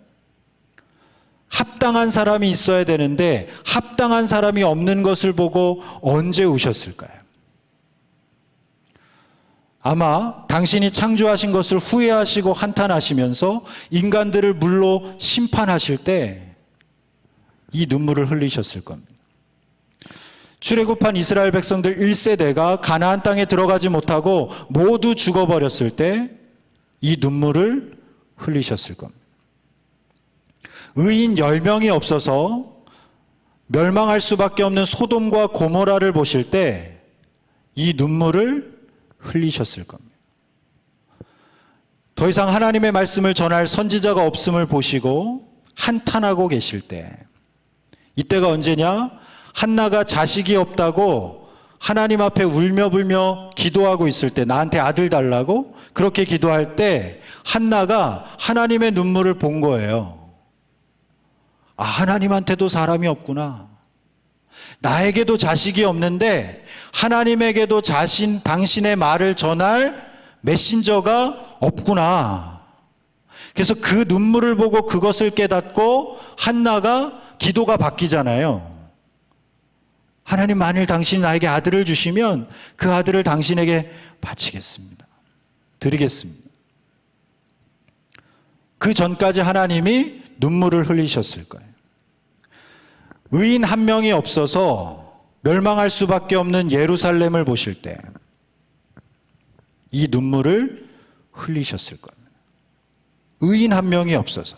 합당한 사람이 있어야 되는데 합당한 사람이 없는 것을 보고 언제 우셨을까요? 아마 당신이 창조하신 것을 후회하시고 한탄하시면서 인간들을 물로 심판하실 때 이 눈물을 흘리셨을 겁니다. 출애굽한 이스라엘 백성들 1세대가 가나안 땅에 들어가지 못하고 모두 죽어버렸을 때 이 눈물을 흘리셨을 겁니다. 의인 10명이 없어서 멸망할 수밖에 없는 소돔과 고모라를 보실 때 이 눈물을 흘리셨을 겁니다. 더 이상 하나님의 말씀을 전할 선지자가 없음을 보시고 한탄하고 계실 때, 이때가 언제냐? 한나가 자식이 없다고 하나님 앞에 울며불며 기도하고 있을 때, 나한테 아들 달라고 그렇게 기도할 때 한나가 하나님의 눈물을 본 거예요. 아, 하나님한테도 사람이 없구나. 나에게도 자식이 없는데 하나님에게도 당신의 말을 전할 메신저가 없구나. 그래서 그 눈물을 보고 그것을 깨닫고 한나가 기도가 바뀌잖아요. 하나님, 만일 당신이 나에게 아들을 주시면 그 아들을 당신에게 바치겠습니다. 드리겠습니다. 그 전까지 하나님이 눈물을 흘리셨을 거예요. 의인 한 명이 없어서 멸망할 수밖에 없는 예루살렘을 보실 때 이 눈물을 흘리셨을 겁니다. 의인 한 명이 없어서.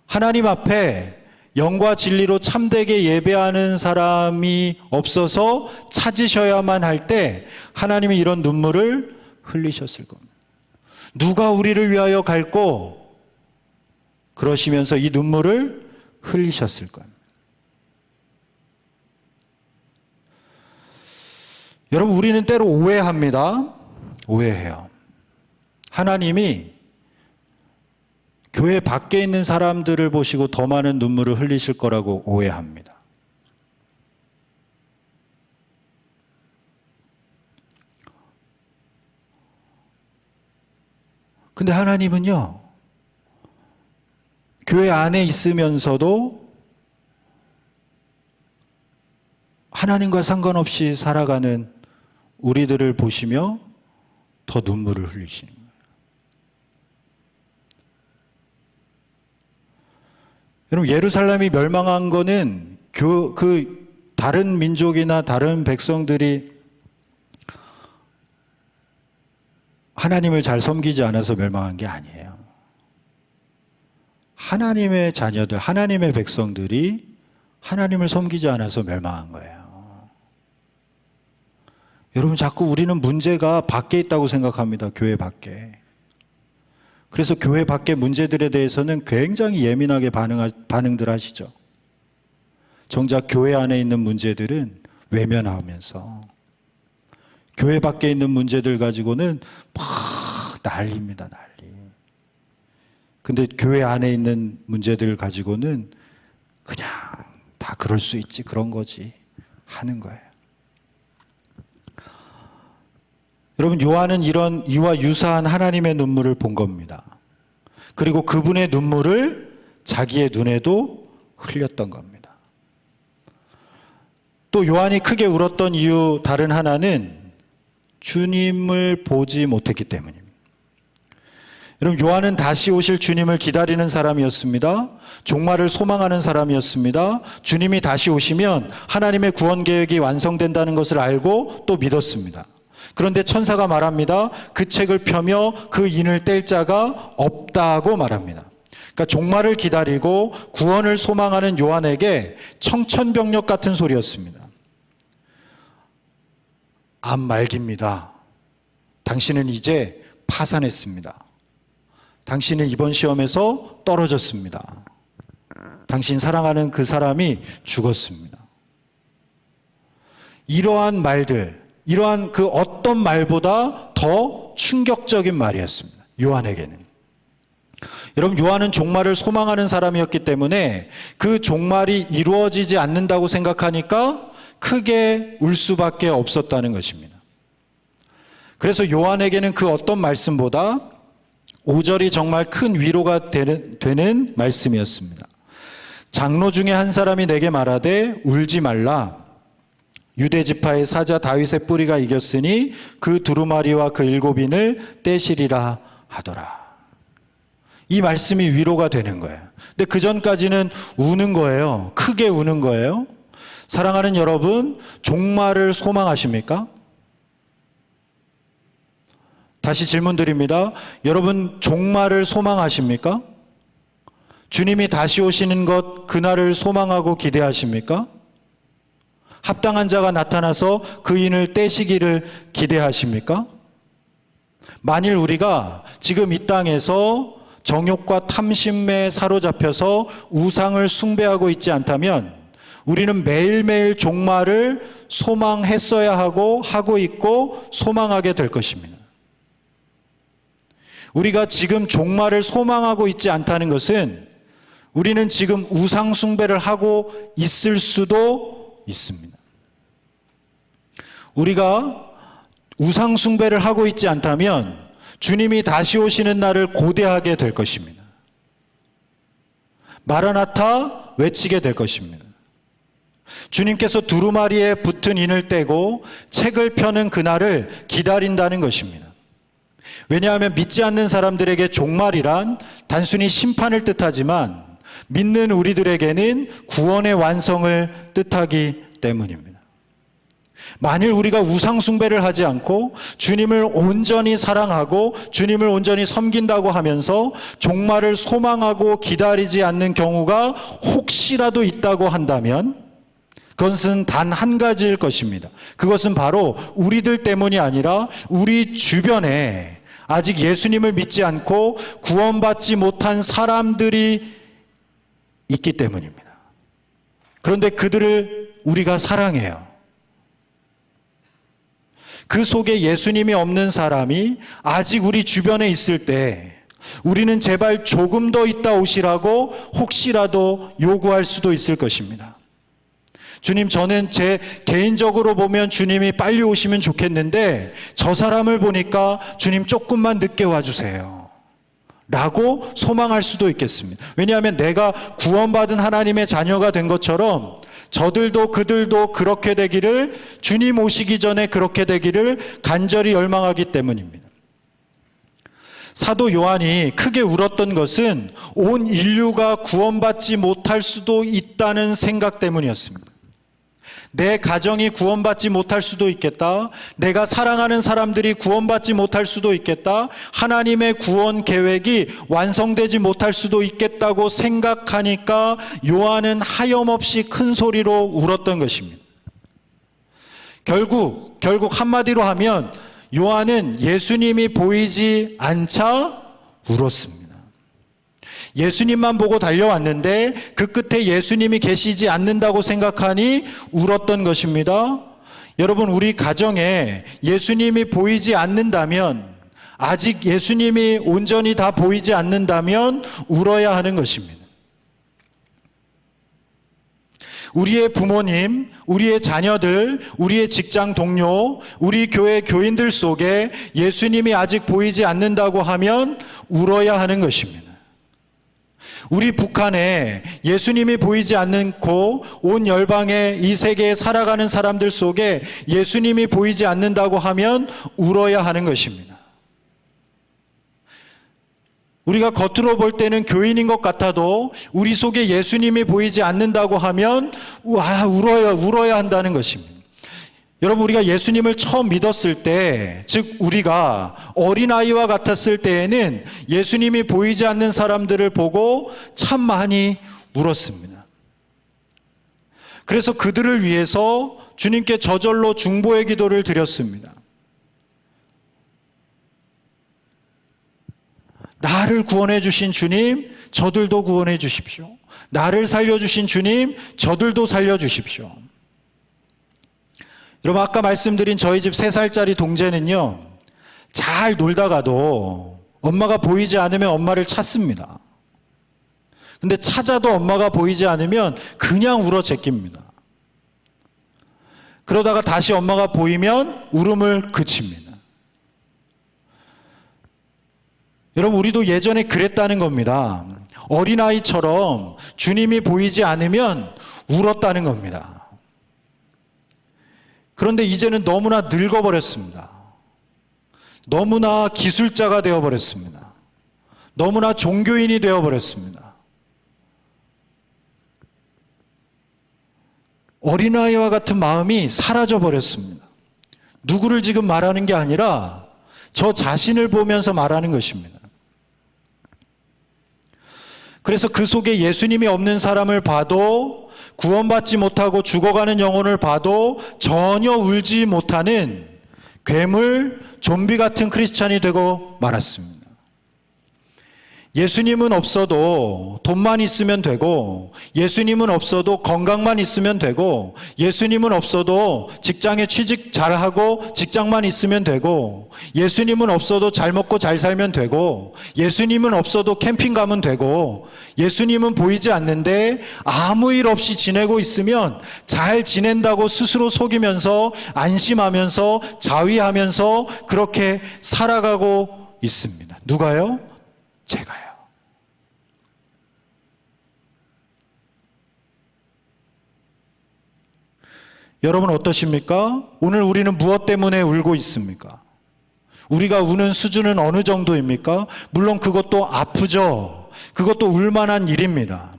하나님 앞에 영과 진리로 참되게 예배하는 사람이 없어서 찾으셔야만 할 때 하나님이 이런 눈물을 흘리셨을 겁니다. 누가 우리를 위하여 갈고? 그러시면서 이 눈물을 흘리셨을 겁니다. 여러분, 우리는 때로 오해합니다. 오해해요. 하나님이 교회 밖에 있는 사람들을 보시고 더 많은 눈물을 흘리실 거라고 오해합니다. 근데 하나님은요, 교회 안에 있으면서도 하나님과 상관없이 살아가는 우리들을 보시며 더 눈물을 흘리시는 거예요. 여러분, 예루살렘이 멸망한 거는 그 다른 민족이나 다른 백성들이 하나님을 잘 섬기지 않아서 멸망한 게 아니에요. 하나님의 자녀들, 하나님의 백성들이 하나님을 섬기지 않아서 멸망한 거예요. 여러분, 자꾸 우리는 문제가 밖에 있다고 생각합니다. 교회 밖에. 그래서 교회 밖의 문제들에 대해서는 굉장히 예민하게 반응들 하시죠. 정작 교회 안에 있는 문제들은 외면하면서 교회 밖에 있는 문제들 가지고는 막 난리입니다. 난리. 근데 교회 안에 있는 문제들 가지고는 그냥 다 그럴 수 있지, 그런 거지 하는 거예요. 여러분, 요한은 이와 유사한 하나님의 눈물을 본 겁니다. 그리고 그분의 눈물을 자기의 눈에도 흘렸던 겁니다. 또 요한이 크게 울었던 이유 다른 하나는 주님을 보지 못했기 때문입니다. 여러분, 요한은 다시 오실 주님을 기다리는 사람이었습니다. 종말을 소망하는 사람이었습니다. 주님이 다시 오시면 하나님의 구원 계획이 완성된다는 것을 알고 또 믿었습니다. 그런데 천사가 말합니다. 그 책을 펴며 그 인을 뗄 자가 없다고 말합니다. 그러니까 종말을 기다리고 구원을 소망하는 요한에게 청천벽력 같은 소리였습니다. 암 말기입니다. 당신은 이제 파산했습니다. 당신은 이번 시험에서 떨어졌습니다. 당신 사랑하는 그 사람이 죽었습니다. 이러한 말들, 이러한 그 어떤 말보다 더 충격적인 말이었습니다. 요한에게는. 여러분, 요한은 종말을 소망하는 사람이었기 때문에 그 종말이 이루어지지 않는다고 생각하니까 크게 울 수밖에 없었다는 것입니다. 그래서 요한에게는 그 어떤 말씀보다 5절이 정말 큰 위로가 되는 말씀이었습니다. 장로 중에 한 사람이 내게 말하되 울지 말라. 유대 지파의 사자 다윗의 뿌리가 이겼으니 그 두루마리와 그 7인을 떼시리라 하더라. 이 말씀이 위로가 되는 거예요. 근데 그 전까지는 우는 거예요. 크게 우는 거예요. 사랑하는 여러분, 종말을 소망하십니까? 다시 질문 드립니다. 여러분, 종말을 소망하십니까? 주님이 다시 오시는 것, 그날을 소망하고 기대하십니까? 합당한 자가 나타나서 그 인을 떼시기를 기대하십니까? 만일 우리가 지금 이 땅에서 정욕과 탐심에 사로잡혀서 우상을 숭배하고 있지 않다면 우리는 매일매일 종말을 소망했어야 하고 있고 소망하게 될 것입니다. 우리가 지금 종말을 소망하고 있지 않다는 것은 우리는 지금 우상 숭배를 하고 있을 수도 있습니다. 우리가 우상 숭배를 하고 있지 않다면 주님이 다시 오시는 날을 고대하게 될 것입니다. 마라나타 외치게 될 것입니다. 주님께서 두루마리에 붙은 인을 떼고 책을 펴는 그날을 기다린다는 것입니다. 왜냐하면 믿지 않는 사람들에게 종말이란 단순히 심판을 뜻하지만 믿는 우리들에게는 구원의 완성을 뜻하기 때문입니다. 만일 우리가 우상 숭배를 하지 않고 주님을 온전히 사랑하고 주님을 온전히 섬긴다고 하면서 종말을 소망하고 기다리지 않는 경우가 혹시라도 있다고 한다면 그것은 단 한 가지일 것입니다. 그것은 바로 우리들 때문이 아니라 우리 주변에 아직 예수님을 믿지 않고 구원받지 못한 사람들이 있기 때문입니다. 그런데 그들을 우리가 사랑해요. 그 속에 예수님이 없는 사람이 아직 우리 주변에 있을 때 우리는 제발 조금 더 있다 오시라고 혹시라도 요구할 수도 있을 것입니다. 주님, 저는 제 개인적으로 보면 주님이 빨리 오시면 좋겠는데 저 사람을 보니까 주님 조금만 늦게 와주세요 라고 소망할 수도 있겠습니다. 왜냐하면 내가 구원받은 하나님의 자녀가 된 것처럼 저들도 그들도 그렇게 되기를, 주님 오시기 전에 그렇게 되기를 간절히 열망하기 때문입니다. 사도 요한이 크게 울었던 것은 온 인류가 구원받지 못할 수도 있다는 생각 때문이었습니다. 내 가정이 구원받지 못할 수도 있겠다. 내가 사랑하는 사람들이 구원받지 못할 수도 있겠다. 하나님의 구원 계획이 완성되지 못할 수도 있겠다고 생각하니까 요한은 하염없이 큰 소리로 울었던 것입니다. 결국 한마디로 하면 요한은 예수님이 보이지 않자 울었습니다. 예수님만 보고 달려왔는데 그 끝에 예수님이 계시지 않는다고 생각하니 울었던 것입니다. 여러분, 우리 가정에 예수님이 보이지 않는다면, 아직 예수님이 온전히 다 보이지 않는다면 울어야 하는 것입니다. 우리의 부모님, 우리의 자녀들, 우리의 직장 동료, 우리 교회 교인들 속에 예수님이 아직 보이지 않는다고 하면 울어야 하는 것입니다. 우리 북한에 예수님이 보이지 않고 온 열방에 이 세계에 살아가는 사람들 속에 예수님이 보이지 않는다고 하면 울어야 하는 것입니다. 우리가 겉으로 볼 때는 교인인 것 같아도 우리 속에 예수님이 보이지 않는다고 하면 울어야 한다는 것입니다. 여러분, 우리가 예수님을 처음 믿었을 때, 즉 우리가 어린아이와 같았을 때에는 예수님이 보이지 않는 사람들을 보고 참 많이 울었습니다. 그래서 그들을 위해서 주님께 저절로 중보의 기도를 드렸습니다. 나를 구원해 주신 주님, 저들도 구원해 주십시오. 나를 살려주신 주님, 저들도 살려주십시오. 여러분, 아까 말씀드린 저희 집 3살짜리 동재는요, 잘 놀다가도 엄마가 보이지 않으면 엄마를 찾습니다. 근데 찾아도 엄마가 보이지 않으면 그냥 울어 제낍니다. 그러다가 다시 엄마가 보이면 울음을 그칩니다. 여러분, 우리도 예전에 그랬다는 겁니다. 어린아이처럼 주님이 보이지 않으면 울었다는 겁니다. 그런데 이제는 너무나 늙어버렸습니다. 너무나 기술자가 되어버렸습니다. 너무나 종교인이 되어버렸습니다. 어린아이와 같은 마음이 사라져버렸습니다. 누구를 지금 말하는 게 아니라 저 자신을 보면서 말하는 것입니다. 그래서 그 속에 예수님이 없는 사람을 봐도, 구원받지 못하고 죽어가는 영혼을 봐도 전혀 울지 못하는 괴물, 좀비 같은 크리스찬이 되고 말았습니다. 예수님은 없어도 돈만 있으면 되고, 예수님은 없어도 건강만 있으면 되고, 예수님은 없어도 직장에 취직 잘하고 직장만 있으면 되고, 예수님은 없어도 잘 먹고 잘 살면 되고, 예수님은 없어도 캠핑 가면 되고, 예수님은 보이지 않는데 아무 일 없이 지내고 있으면 잘 지낸다고 스스로 속이면서 안심하면서 자위하면서 그렇게 살아가고 있습니다. 누가요? 제가요. 여러분 어떠십니까? 오늘 우리는 무엇 때문에 울고 있습니까? 우리가 우는 수준은 어느 정도입니까? 물론 그것도 아프죠. 그것도 울만한 일입니다.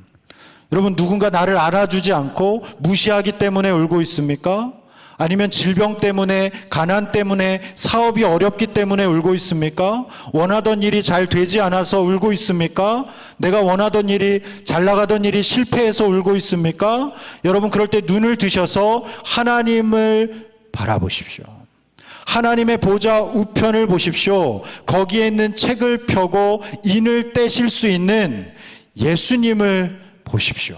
여러분, 누군가 나를 알아주지 않고 무시하기 때문에 울고 있습니까? 아니면 질병 때문에, 가난 때문에, 사업이 어렵기 때문에 울고 있습니까? 원하던 일이 잘 되지 않아서 울고 있습니까? 내가 원하던 일이, 잘 나가던 일이 실패해서 울고 있습니까? 여러분, 그럴 때 눈을 드셔서 하나님을 바라보십시오. 하나님의 보좌 우편을 보십시오. 거기에 있는 책을 펴고 인을 떼실 수 있는 예수님을 보십시오.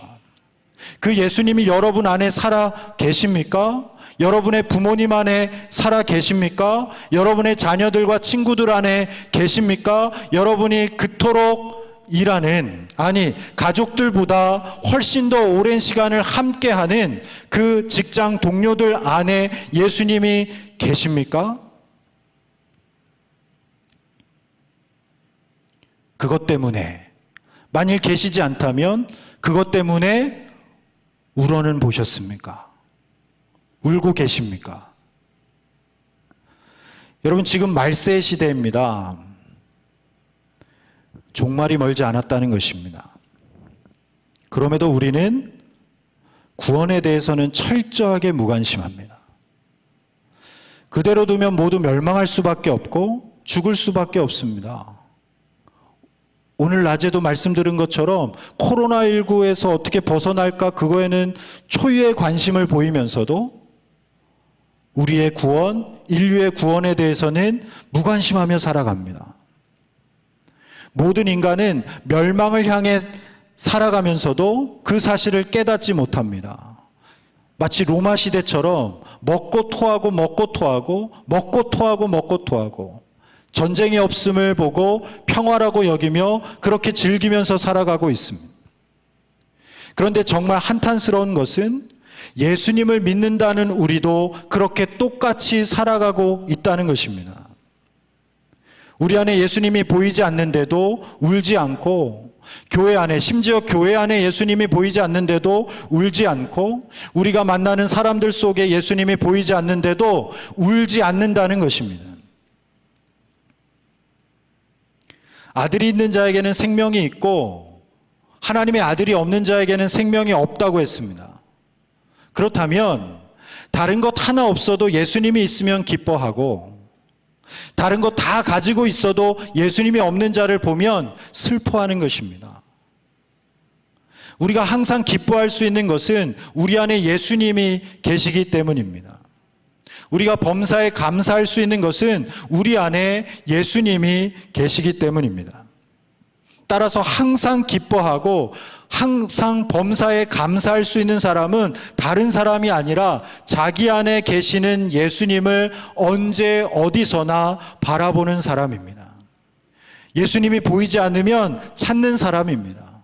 그 예수님이 여러분 안에 살아 계십니까? 여러분의 부모님 안에 살아 계십니까? 여러분의 자녀들과 친구들 안에 계십니까? 여러분이 그토록 일하는, 아니 가족들보다 훨씬 더 오랜 시간을 함께하는 그 직장 동료들 안에 예수님이 계십니까? 그것 때문에, 만일 계시지 않다면 그것 때문에 울어는 보셨습니까? 울고 계십니까? 여러분, 지금 말세의 시대입니다. 종말이 멀지 않았다는 것입니다. 그럼에도 우리는 구원에 대해서는 철저하게 무관심합니다. 그대로 두면 모두 멸망할 수밖에 없고 죽을 수밖에 없습니다. 오늘 낮에도 말씀드린 것처럼 코로나19에서 어떻게 벗어날까, 그거에는 초유의 관심을 보이면서도 우리의 구원, 인류의 구원에 대해서는 무관심하며 살아갑니다. 모든 인간은 멸망을 향해 살아가면서도 그 사실을 깨닫지 못합니다. 마치 로마 시대처럼 먹고 토하고 먹고 토하고 먹고 토하고 먹고 토하고 전쟁이 없음을 보고 평화라고 여기며 그렇게 즐기면서 살아가고 있습니다. 그런데 정말 한탄스러운 것은 예수님을 믿는다는 우리도 그렇게 똑같이 살아가고 있다는 것입니다. 우리 안에 예수님이 보이지 않는데도 울지 않고, 교회 안에, 심지어 교회 안에 예수님이 보이지 않는데도 울지 않고, 우리가 만나는 사람들 속에 예수님이 보이지 않는데도 울지 않는다는 것입니다. 아들이 있는 자에게는 생명이 있고 하나님의 아들이 없는 자에게는 생명이 없다고 했습니다. 그렇다면 다른 것 하나 없어도 예수님이 있으면 기뻐하고, 다른 것 다 가지고 있어도 예수님이 없는 자를 보면 슬퍼하는 것입니다. 우리가 항상 기뻐할 수 있는 것은 우리 안에 예수님이 계시기 때문입니다. 우리가 범사에 감사할 수 있는 것은 우리 안에 예수님이 계시기 때문입니다. 따라서 항상 기뻐하고 항상 범사에 감사할 수 있는 사람은 다른 사람이 아니라 자기 안에 계시는 예수님을 언제 어디서나 바라보는 사람입니다. 예수님이 보이지 않으면 찾는 사람입니다.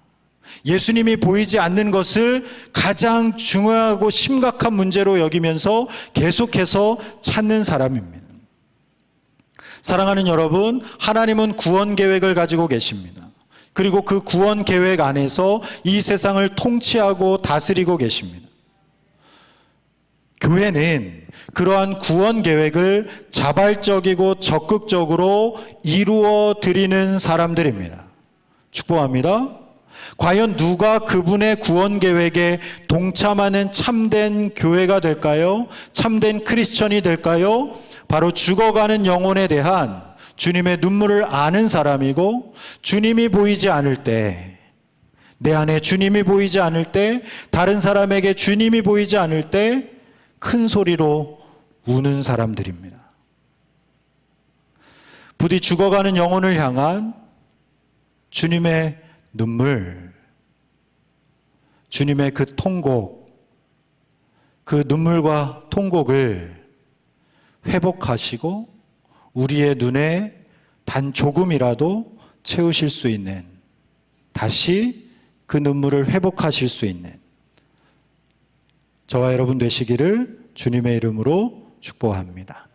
예수님이 보이지 않는 것을 가장 중요하고 심각한 문제로 여기면서 계속해서 찾는 사람입니다. 사랑하는 여러분, 하나님은 구원 계획을 가지고 계십니다. 그리고 그 구원 계획 안에서 이 세상을 통치하고 다스리고 계십니다. 교회는 그러한 구원 계획을 자발적이고 적극적으로 이루어 드리는 사람들입니다. 축복합니다. 과연 누가 그분의 구원 계획에 동참하는 참된 교회가 될까요? 참된 크리스천이 될까요? 바로 죽어가는 영혼에 대한 주님의 눈물을 아는 사람이고, 주님이 보이지 않을 때 내 안에 주님이 보이지 않을 때, 다른 사람에게 주님이 보이지 않을 때 큰 소리로 우는 사람들입니다. 부디 죽어가는 영혼을 향한 주님의 눈물, 주님의 그 통곡, 그 눈물과 통곡을 회복하시고 우리의 눈에 단 조금이라도 채우실 수 있는, 다시 그 눈물을 회복하실 수 있는 저와 여러분 되시기를 주님의 이름으로 축복합니다.